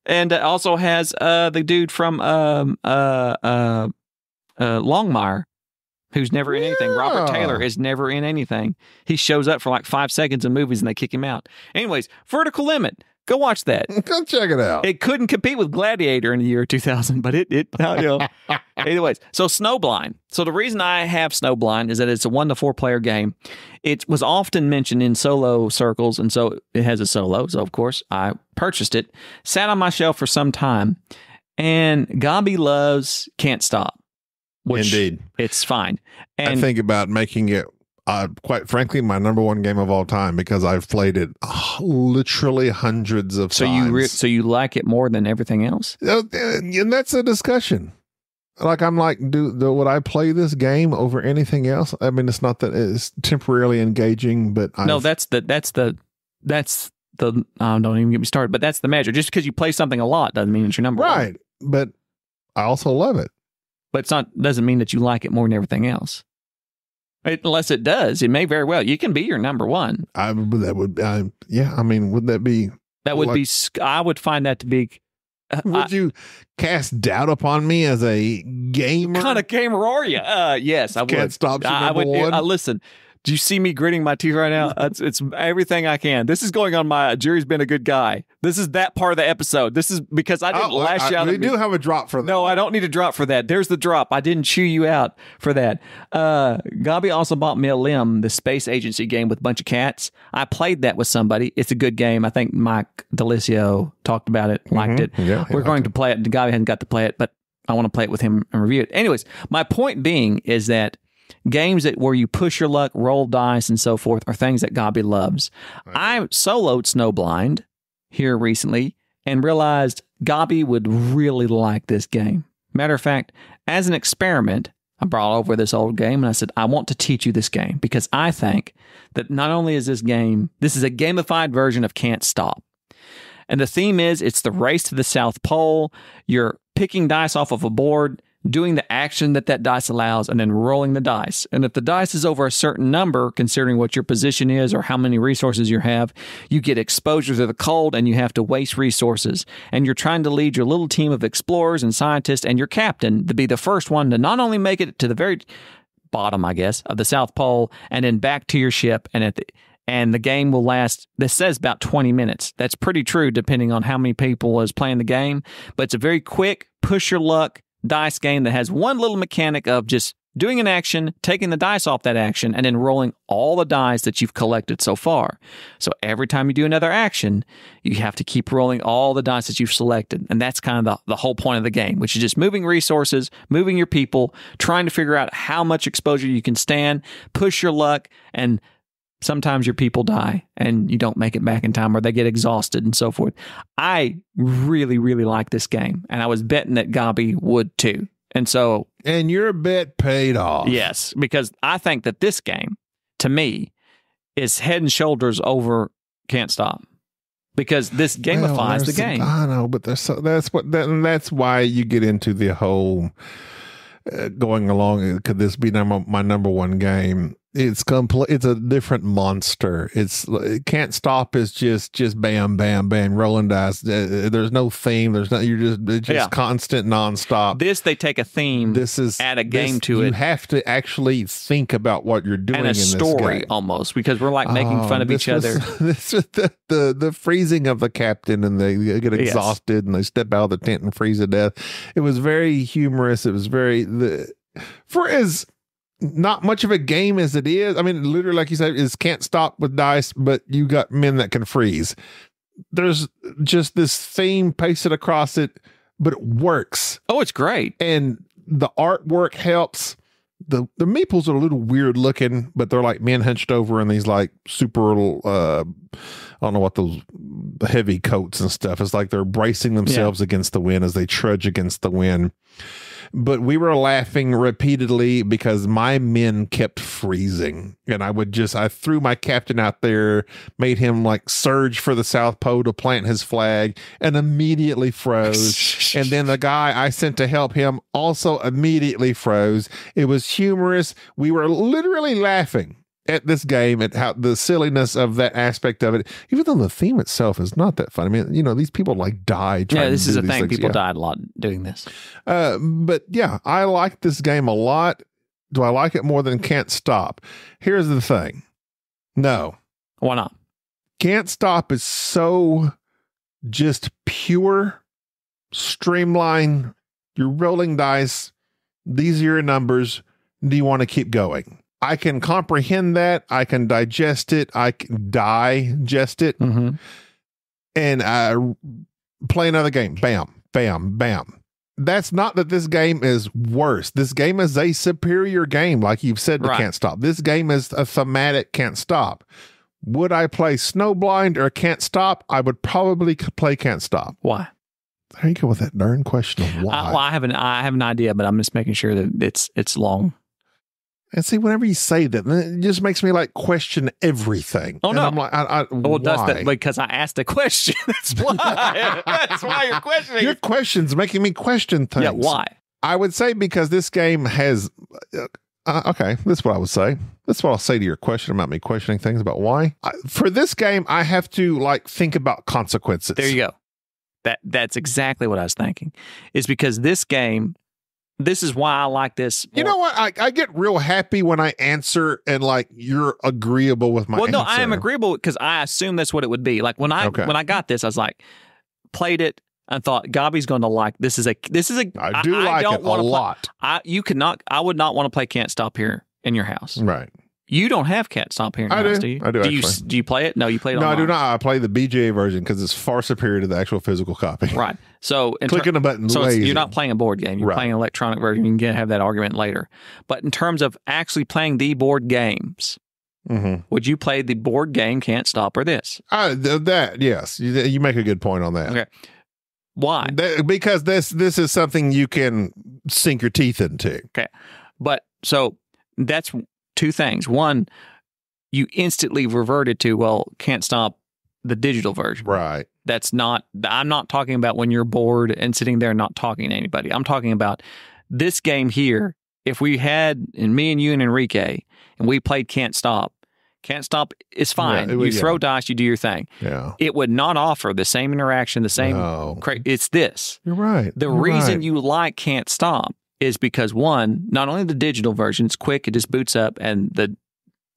Speaker 3: And it also has the dude from Longmire, who's never in anything. Robert Taylor is never in anything. He shows up for like 5 seconds in movies and they kick him out. Anyways, Vertical Limit. Go watch that.
Speaker 2: Go check it out.
Speaker 3: It couldn't compete with Gladiator in the year 2000, but Anyways, so Snowblind. So the reason I have Snowblind is that it's a 1 to 4 player game. It was often mentioned in solo circles, and so it has a solo. So of course I purchased it, sat on my shelf for some time, and Gaby loves Can't Stop. Which
Speaker 2: Indeed.
Speaker 3: It's fine. And
Speaker 2: I think about making it quite frankly, my number one game of all time because I've played it literally hundreds of times.
Speaker 3: So you like it more than everything else?
Speaker 2: And that's a discussion. Like, I'm like, would I play this game over anything else? I mean, it's not that it's temporarily engaging, but
Speaker 3: no, that's the don't even get me started. But that's the measure. Just because you play something a lot doesn't mean it's your number one.
Speaker 2: Right. But I also love it.
Speaker 3: But doesn't mean that you like it more than everything else. Unless it does, it may very well. You can be your number one.
Speaker 2: I mean, would that be?
Speaker 3: That would be. I would find that to be.
Speaker 2: Would you cast doubt upon me as a gamer?
Speaker 3: What kind of gamer are you? Yes, I would.
Speaker 2: Can't stop you, number one.
Speaker 3: Listen. Do you see me gritting my teeth right now? It's everything I can. This is going on my Jerry's been a good guy. This is that part of the episode. This is because I didn't lash out.
Speaker 2: We do have a drop for that.
Speaker 3: No, I don't need a drop for that. There's the drop. I didn't chew you out for that. Gaby also bought me a Limb, the space agency game with a bunch of cats. I played that with somebody. It's a good game. I think Mike Delicio talked about it, liked it.
Speaker 2: Yeah,
Speaker 3: We're going to play it. Gaby hasn't got to play it, but I want to play it with him and review it. Anyways, my point being is that games where you push your luck, roll dice, and so forth are things that Gaby loves. Right. I soloed Snowblind here recently and realized Gaby would really like this game. Matter of fact, as an experiment, I brought over this old game and I said, I want to teach you this game because I think that not only is this is a gamified version of Can't Stop. And the theme is it's the race to the South Pole. You're picking dice off of a board, doing the action that dice allows, and then rolling the dice. And if the dice is over a certain number, considering what your position is or how many resources you have, you get exposure to the cold and you have to waste resources. And you're trying to lead your little team of explorers and scientists and your captain to be the first one to not only make it to the very bottom, I guess, of the South Pole and then back to your ship. And the game will last, this says about 20 minutes. That's pretty true depending on how many people is playing the game. But it's a very quick, push your luck dice game that has one little mechanic of just doing an action, taking the dice off that action, and then rolling all the dice that you've collected so far. So every time you do another action, you have to keep rolling all the dice that you've selected. And that's kind of the whole point of the game, which is just moving resources, moving your people, trying to figure out how much exposure you can stand, push your luck, and sometimes your people die and you don't make it back in time or they get exhausted and so forth. I really, really like this game. And I was betting that Gaby would too. And
Speaker 2: your bet paid off.
Speaker 3: Yes, because I think that this game, to me, is head and shoulders over Can't Stop. Because this gamifies the game.
Speaker 2: I know, but that's why you get into the whole going along. Could this be my number one game? It's complete. It's a different monster. It Can't Stop is just bam, bam, bam, rolling dice. There's no theme. It's just constant nonstop.
Speaker 3: They take a theme. Add a game to it.
Speaker 2: You have to actually think about what you're doing
Speaker 3: and
Speaker 2: in this
Speaker 3: story
Speaker 2: game.
Speaker 3: Almost because we're like making fun of each other.
Speaker 2: This is the freezing of the captain and they get exhausted and they step out of the tent and freeze to death. It was very humorous. It was not much of a game as it is. I mean, literally, like you said, is Can't Stop with dice, but you got men that can freeze. There's just this theme pasted across it, but it works.
Speaker 3: Oh, it's great.
Speaker 2: And the artwork helps. The meeples are a little weird looking, but they're like men hunched over in these like super, I don't know what the heavy coats and stuff. It's like they're bracing themselves against the wind as they trudge against the wind. But we were laughing repeatedly because my men kept freezing. And I threw my captain out there, made him like surge for the South Pole to plant his flag and immediately froze. And then the guy I sent to help him also immediately froze. It was humorous. We were literally laughing at this game, at how the silliness of that aspect of it, even though the theme itself is not that fun. I mean, these people like died.
Speaker 3: Yeah, this is a thing. People died a lot doing this.
Speaker 2: But yeah, I like this game a lot. Do I like it more than Can't Stop? Here's the thing. No.
Speaker 3: Why not?
Speaker 2: Can't Stop is so just pure, streamlined. You're rolling dice. These are your numbers. Do you want to keep going? I can comprehend that. I can digest it. I can digest it.
Speaker 3: Mm-hmm.
Speaker 2: And play another game. Bam, bam, bam. that's not that this game is worse. This game is a superior game, like you've said, to
Speaker 3: Right.
Speaker 2: Can't Stop. This game is a thematic Can't Stop. Would I play Snowblind or Can't Stop? I would probably play Can't Stop.
Speaker 3: Why?
Speaker 2: There you go with that darn question of why.
Speaker 3: Well, I have an idea, but I'm just making sure that it's long.
Speaker 2: And see, whenever you say that, it just makes me like question everything.
Speaker 3: Oh,
Speaker 2: and
Speaker 3: no.
Speaker 2: I'm like,
Speaker 3: Well, that's
Speaker 2: why?
Speaker 3: because I asked a question. That's why. That's why you're questioning.
Speaker 2: Your question's making me question things.
Speaker 3: Yeah, why?
Speaker 2: I would say because this game has. Okay, this is what I would say. This is what I'll say to your question about me questioning things about why. For this game, I have to like think about consequences.
Speaker 3: There you go. That's exactly what I was thinking. Is because this game. This is why I like this.
Speaker 2: You know what? I get real happy when I answer and like you're agreeable with my answer.
Speaker 3: No, I am agreeable because I assume that's what it would be. Like when I got this, I was like, played it and thought Gaby's going to like this. I
Speaker 2: do like it a lot.
Speaker 3: I would not want to play Can't Stop here in your house.
Speaker 2: Right.
Speaker 3: You don't have Can't Stop here in your house, do you?
Speaker 2: I do.
Speaker 3: Do you play it? No, you play it
Speaker 2: No,
Speaker 3: online.
Speaker 2: I do not. I play the BGA version because it's far superior to the actual physical copy.
Speaker 3: Right. So
Speaker 2: clicking a button.
Speaker 3: So you're not playing a board game. You're
Speaker 2: Right.
Speaker 3: playing an electronic version. You can have that argument later. But in terms of actually playing the board games, would you play the board game Can't Stop or this?
Speaker 2: That yes, you make a good point on that.
Speaker 3: Okay. Why?
Speaker 2: Because this is something you can sink your teeth into.
Speaker 3: Okay. But so that's two things. One, you instantly reverted to, well, Can't Stop the digital version.
Speaker 2: Right.
Speaker 3: I'm not talking about when you're bored and sitting there and not talking to anybody. I'm talking about this game here. If we had, and me and you and Enrique, and we played Can't Stop is fine.
Speaker 2: Yeah,
Speaker 3: you throw dice, you do your thing.
Speaker 2: Yeah.
Speaker 3: It would not offer the same interaction, the same.
Speaker 2: No.
Speaker 3: It's this.
Speaker 2: You're right.
Speaker 3: The reason you like Can't Stop is because, one, not only the digital version, it's quick, it just boots up, and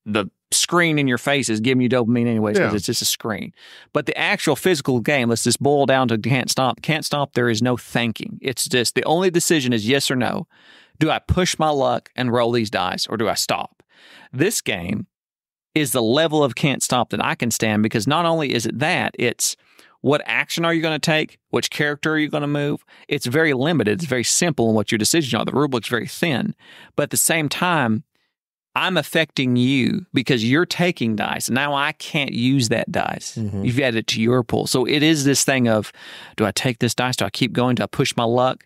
Speaker 3: the screen in your face is giving you dopamine anyways because it's just a screen. But the actual physical game, let's just boil down to Can't Stop. Can't Stop, there is no thinking. It's just the only decision is yes or no. Do I push my luck and roll these dice, or do I stop? This game is the level of Can't Stop that I can stand, because not only is it that, it's what action are you going to take? Which character are you going to move? It's very limited. It's very simple in what your decisions are. The rulebook's very thin. But at the same time, I'm affecting you because you're taking dice. Now I can't use that dice. You've added it to your pool. So it is this thing of, do I take this dice? Do I keep going? Do I push my luck?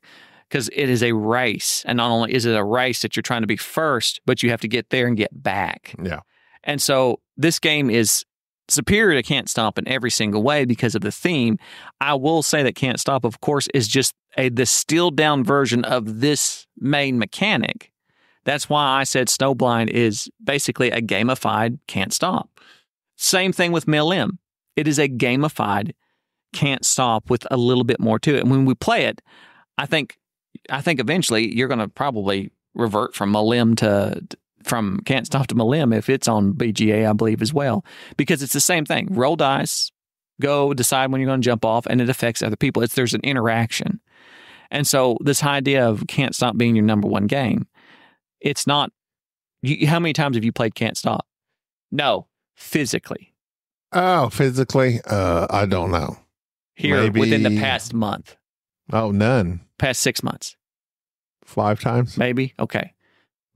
Speaker 3: Because it is a race. And not only is it a race that you're trying to be first, but you have to get there and get back.
Speaker 2: Yeah.
Speaker 3: And so this game is superior to Can't Stop in every single way because of the theme. I will say that Can't Stop, of course, is just the distilled down version of this main mechanic. That's why I said Snowblind is basically a gamified Can't Stop. Same thing with Milim. It is a gamified Can't Stop with a little bit more to it. And when we play it, I think eventually you're going to probably revert from from Can't Stop to Milim if it's on BGA, I believe, as well. Because it's the same thing. Roll dice, go decide when you're going to jump off, and it affects other people. There's an interaction. And so this idea of Can't Stop being your number one game, it's not. How many times have you played Can't Stop? No, physically.
Speaker 2: Oh, physically? I don't know.
Speaker 3: Here,
Speaker 2: Maybe,
Speaker 3: within the past month.
Speaker 2: Oh, none.
Speaker 3: Past 6 months.
Speaker 2: 5 times?
Speaker 3: Maybe? Okay.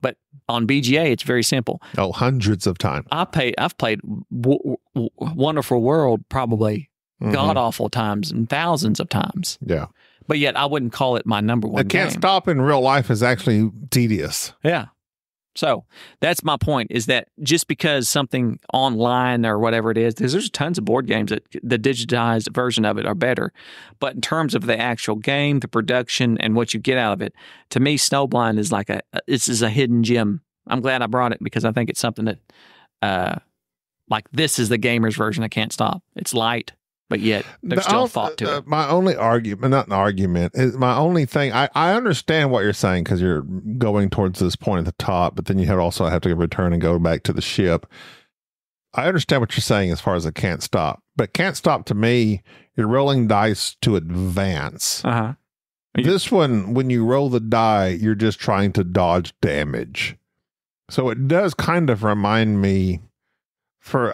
Speaker 3: But on BGA, it's very simple.
Speaker 2: Oh, hundreds of times.
Speaker 3: I've played Wonderful World probably god-awful times and thousands of times.
Speaker 2: Yeah.
Speaker 3: But yet I wouldn't call it my number one game.
Speaker 2: Can't Stop in real life is actually tedious.
Speaker 3: Yeah. So that's my point, is that just because something online or whatever it is, there's tons of board games that the digitized version of it are better. But in terms of the actual game, the production, and what you get out of it, to me, Snowblind is like this is a hidden gem. I'm glad I brought it because I think it's something that, like, this is the gamer's version of Can't Stop. It's light, but yet there's still thought to it.
Speaker 2: My only argument, not an argument, is my only thing. I understand what you're saying because you're going towards this point at the top, but then you also have to return and go back to the ship. I understand what you're saying as far as it Can't Stop, but Can't Stop to me, you're rolling dice to advance. This one, when you roll the die, you're just trying to dodge damage. So it does kind of remind me, for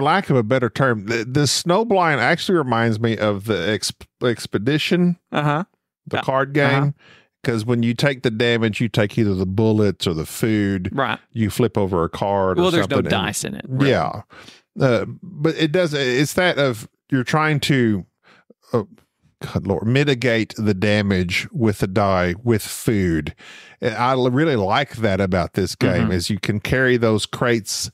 Speaker 2: lack of a better term, the Snowblind actually reminds me of the expedition. the card game. Because when you take the damage, you take either the bullets or the food.
Speaker 3: Right.
Speaker 2: You flip over a card or
Speaker 3: Well, there's
Speaker 2: something.
Speaker 3: no dice in it. Really.
Speaker 2: Yeah. But it does, it's that of you're trying to, God Lord, mitigate the damage with the die with food. And I really like that about this game is you can carry those crates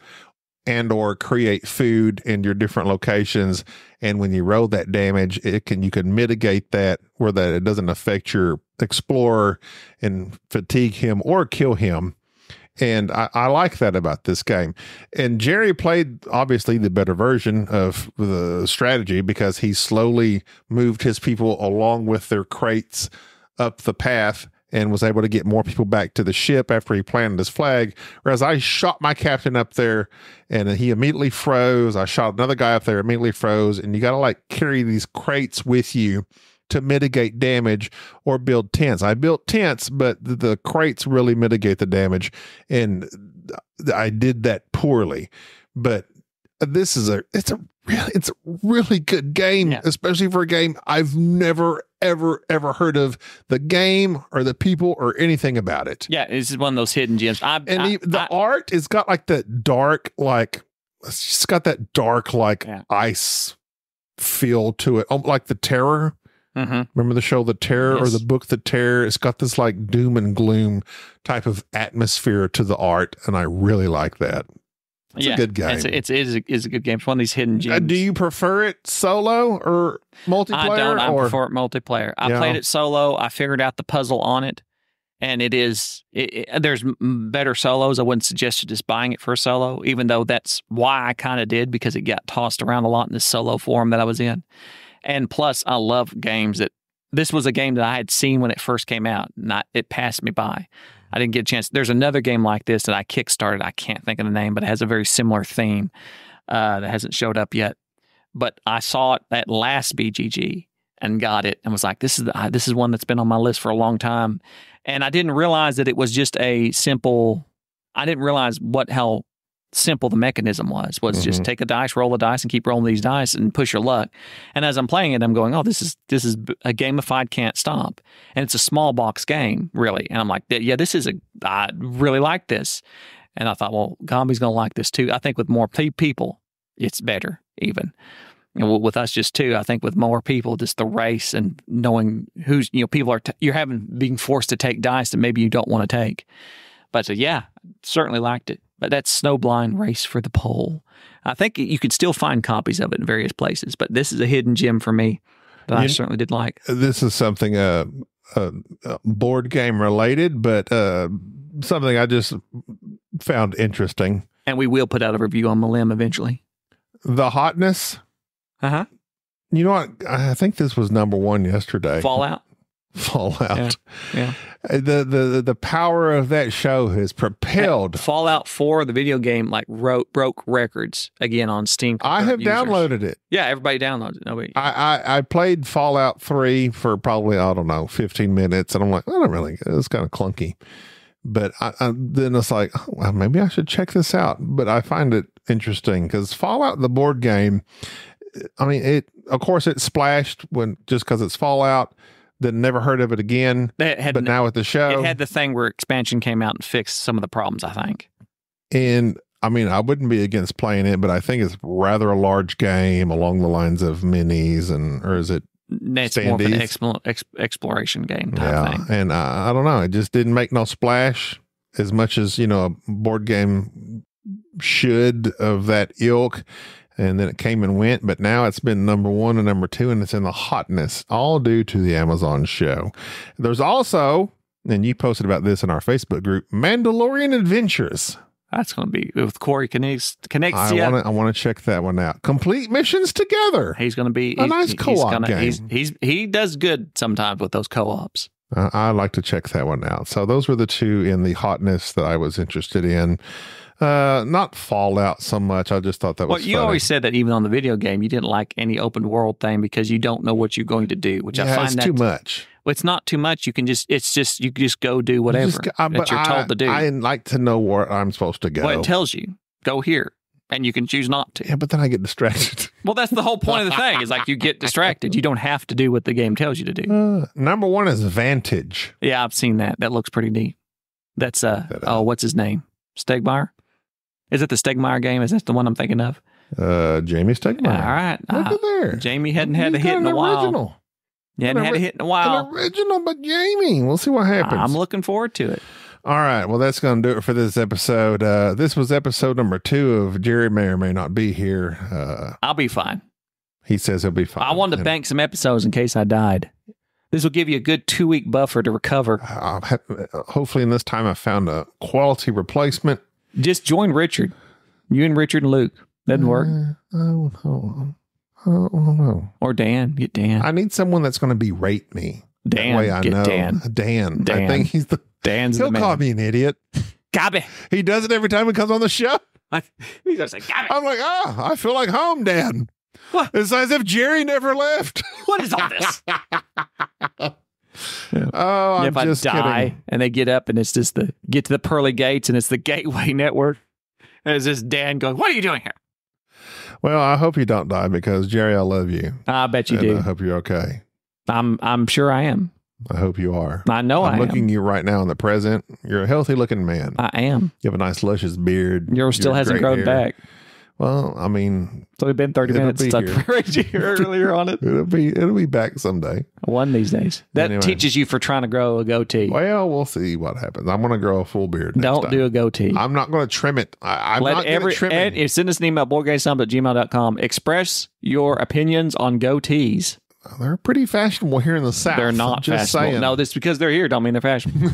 Speaker 2: and or create food in your different locations. And when you roll that damage, you can mitigate that where that it doesn't affect your explorer and fatigue him or kill him. And I like that about this game. And Jerry played obviously the better version of the strategy because he slowly moved his people along with their crates up the path and was able to get more people back to the ship after he planted his flag. Whereas I shot my captain up there and he immediately froze. I shot another guy up there, immediately froze. And you got to like carry these crates with you to mitigate damage or build tents. I built tents, but the crates really mitigate the damage. And I did that poorly, but it's a really good game, especially for a game I've never, ever heard of the game or the people or anything about it.
Speaker 3: Yeah, this is one of those hidden gems.
Speaker 2: The art has got like that dark, like it's just got that dark, like ice feel to it, like The Terror. Remember the show The Terror or the book The Terror? It's got this like doom and gloom type of atmosphere to the art, and I really like that. It's a good game.
Speaker 3: It is a good game. It's one of these hidden gems.
Speaker 2: Do you prefer it solo or multiplayer?
Speaker 3: I don't. I prefer it multiplayer. I played it solo. I figured out the puzzle on it, and there's better solos. I wouldn't suggest you just buying it for a solo, even though that's why I kind of did, because it got tossed around a lot in the solo forum that I was in. And plus, I love games this was a game that I had seen when it first came out, and it passed me by. I didn't get a chance. There's another game like this that I kickstarted. I can't think of the name, but it has a very similar theme that hasn't showed up yet. But I saw it at last BGG and got it and was like, this is one that's been on my list for a long time. And I didn't realize that it was just I didn't realize how simple the mechanism was just take a dice, roll a dice, and keep rolling these dice and push your luck. And as I'm playing it, I'm going, oh, this is a gamified can't stop. And it's a small box game, really. And I'm like, yeah, I really like this. And I thought, well, Gaby's going to like this too. I think with more people, it's better even. And with us just two, I think with more people, just the race and knowing who's, people are, you're being forced to take dice that maybe you don't want to take. But so, yeah, certainly liked it. But that's Snowblind Race for the Pole. I think you could still find copies of it in various places, but this is a hidden gem for me that I certainly did like.
Speaker 2: This is something board game related, but something I just found interesting.
Speaker 3: And we will put out a review on Malim eventually.
Speaker 2: The Hotness.
Speaker 3: Uh-huh.
Speaker 2: You know what? I think this was #1 yesterday.
Speaker 3: Fallout.
Speaker 2: Yeah. The power of that show has propelled
Speaker 3: Fallout 4, the video game, broke records again on Steam.
Speaker 2: I have downloaded it.
Speaker 3: Yeah, everybody downloads it. Nobody.
Speaker 2: I played Fallout 3 for probably 15 minutes, and I'm like, it's kind of clunky. But then it's like, well, maybe I should check this out. But I find it interesting because Fallout, the board game, of course it splashed just because it's Fallout. Then never heard of it again. But now with the show,
Speaker 3: it had the thing where expansion came out and fixed some of the problems, I think.
Speaker 2: And I wouldn't be against playing it, but I think it's rather a large game along the lines of minis, or is it?
Speaker 3: It's more of an exploration game type thing.
Speaker 2: And I don't know. It just didn't make no splash as much as a board game should of that ilk. And then it came and went, but now it's been #1 and #2, and it's in the hotness, all due to the Amazon show. There's also, and you posted about this in our Facebook group, Mandalorian Adventures.
Speaker 3: That's going to be with Corey connects.
Speaker 2: I want to check that one out. Complete missions together.
Speaker 3: He's going to be
Speaker 2: a nice co-op game.
Speaker 3: He does good sometimes with those co-ops.
Speaker 2: I'd like to check that one out. So those were the two in the hotness that I was interested in. Not Fallout so much. I just thought that was
Speaker 3: you always said that even on the video game, you didn't like any open world thing because you don't know what you're going to do, which I find
Speaker 2: it's too much.
Speaker 3: Well, it's not too much. You can just go do whatever that you're told to do.
Speaker 2: I like to know where I'm supposed to go.
Speaker 3: Well, it tells you, go here. and you can choose not to.
Speaker 2: Yeah, but then I get distracted.
Speaker 3: Well, that's the whole point of the thing. Is like you get distracted. You don't have to do what the game tells you to do.
Speaker 2: Number 1 is Vantage.
Speaker 3: Yeah, I've seen that. That looks pretty neat. That's what's his name? Stegmaier? Is it the Stegmaier game? Is that the one I'm thinking of?
Speaker 2: Jamie Stegmaier.
Speaker 3: All right.
Speaker 2: Look at there.
Speaker 3: Jamie hadn't had a hit in a while.
Speaker 2: Original.
Speaker 3: You hadn't had a hit in a while.
Speaker 2: An original, but Jamie. We'll see what happens.
Speaker 3: I'm looking forward to it.
Speaker 2: All right. Well, that's going to do it for this episode. This was episode number 2 of Jerry May or May Not Be Here.
Speaker 3: I'll be fine.
Speaker 2: He says he'll be fine.
Speaker 3: I wanted to bank some episodes in case I died. This will give you a good 2-week buffer to recover.
Speaker 2: Hopefully in this time I found a quality replacement.
Speaker 3: Just join Richard. You and Richard and Luke. Doesn't work.
Speaker 2: I don't know.
Speaker 3: Or Dan. Get Dan.
Speaker 2: I need someone that's going to berate me.
Speaker 3: Dan.
Speaker 2: That way I
Speaker 3: get
Speaker 2: know.
Speaker 3: Dan.
Speaker 2: Dan. I think he's the...
Speaker 3: Dan's
Speaker 2: He'll
Speaker 3: the
Speaker 2: call
Speaker 3: man.
Speaker 2: me an idiot.
Speaker 3: Gaby.
Speaker 2: He does it every time he comes on the show.
Speaker 3: He's going to say, Gaby.
Speaker 2: I'm like, I feel like home, Dan.
Speaker 3: What?
Speaker 2: It's as if Jerry never left.
Speaker 3: What is all this?
Speaker 2: Oh, I'm
Speaker 3: if
Speaker 2: just
Speaker 3: I die
Speaker 2: kidding.
Speaker 3: and they get up and it's just get to the pearly gates and it's the Gateway Network. And it's just Dan going, what are you doing here?
Speaker 2: Well, I hope you don't die because Jerry, I love you.
Speaker 3: I bet you
Speaker 2: And
Speaker 3: do.
Speaker 2: I hope you're okay.
Speaker 3: I'm sure I am.
Speaker 2: I hope you are.
Speaker 3: I know I
Speaker 2: I'm
Speaker 3: am.
Speaker 2: looking at you right now in the present. You're a healthy looking man.
Speaker 3: I am.
Speaker 2: You have a nice luscious beard.
Speaker 3: Yours still
Speaker 2: You have
Speaker 3: hasn't
Speaker 2: great
Speaker 3: grown
Speaker 2: hair.
Speaker 3: back.
Speaker 2: Well, I mean,
Speaker 3: It's only been 30
Speaker 2: It'll
Speaker 3: minutes
Speaker 2: be
Speaker 3: since
Speaker 2: here.
Speaker 3: I praised you earlier on it.
Speaker 2: it'll be back someday.
Speaker 3: One these days. That
Speaker 2: Anyway.
Speaker 3: teaches you for trying to grow a goatee.
Speaker 2: Well, we'll see what happens. I'm going to grow a full beard. Next
Speaker 3: Don't
Speaker 2: time.
Speaker 3: do a goatee.
Speaker 2: I'm not going to trim it. I'm not going to trim it.
Speaker 3: Send us an email, boardgamesnobs@gmail.com. Express your opinions on goatees.
Speaker 2: They're pretty fashionable here in the South.
Speaker 3: They're not
Speaker 2: just
Speaker 3: fashionable.
Speaker 2: saying.
Speaker 3: No, just because they're here don't mean they're fashionable.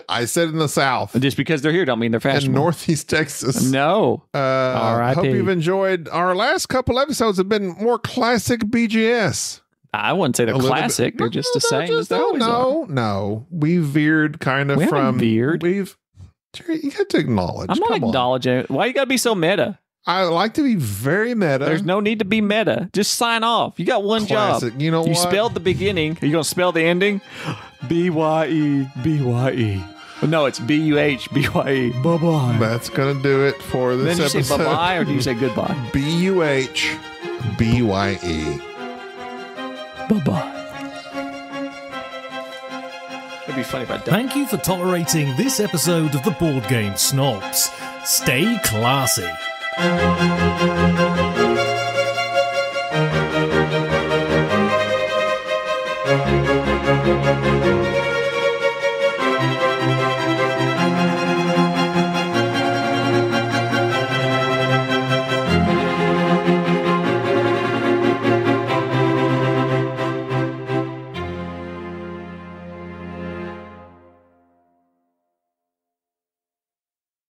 Speaker 2: I said in the South.
Speaker 3: Just because they're here don't mean they're
Speaker 2: In
Speaker 3: fashionable.
Speaker 2: Northeast Texas.
Speaker 3: No.
Speaker 2: I hope
Speaker 3: RIP.
Speaker 2: you've enjoyed. Our last couple episodes have been more classic BGS.
Speaker 3: I wouldn't say they're
Speaker 2: A little
Speaker 3: classic.
Speaker 2: bit.
Speaker 3: They're just the same as they always are.
Speaker 2: No. We veered kind of
Speaker 3: We haven't
Speaker 2: from.
Speaker 3: veered.
Speaker 2: Jerry, you have to acknowledge.
Speaker 3: I'm not
Speaker 2: Come on.
Speaker 3: acknowledging it. Why you got to be so meta?
Speaker 2: I like to be very meta.
Speaker 3: There's no need to be meta. Just sign off. You got one
Speaker 2: Classic.
Speaker 3: job.
Speaker 2: You know
Speaker 3: You
Speaker 2: what?
Speaker 3: spelled the beginning. Are you going to spell the ending? B-Y-E, B-Y-E. No, it's B-U-H, B-Y-E. Bye-bye.
Speaker 2: That's going to do it for this
Speaker 3: Then you
Speaker 2: episode.
Speaker 3: say bye-bye or do you say goodbye?
Speaker 2: BUH BYE.
Speaker 3: Bye-bye. It'd be funny if I don't.
Speaker 1: Thank you for tolerating this episode of the Board Game Snobs. Stay classy.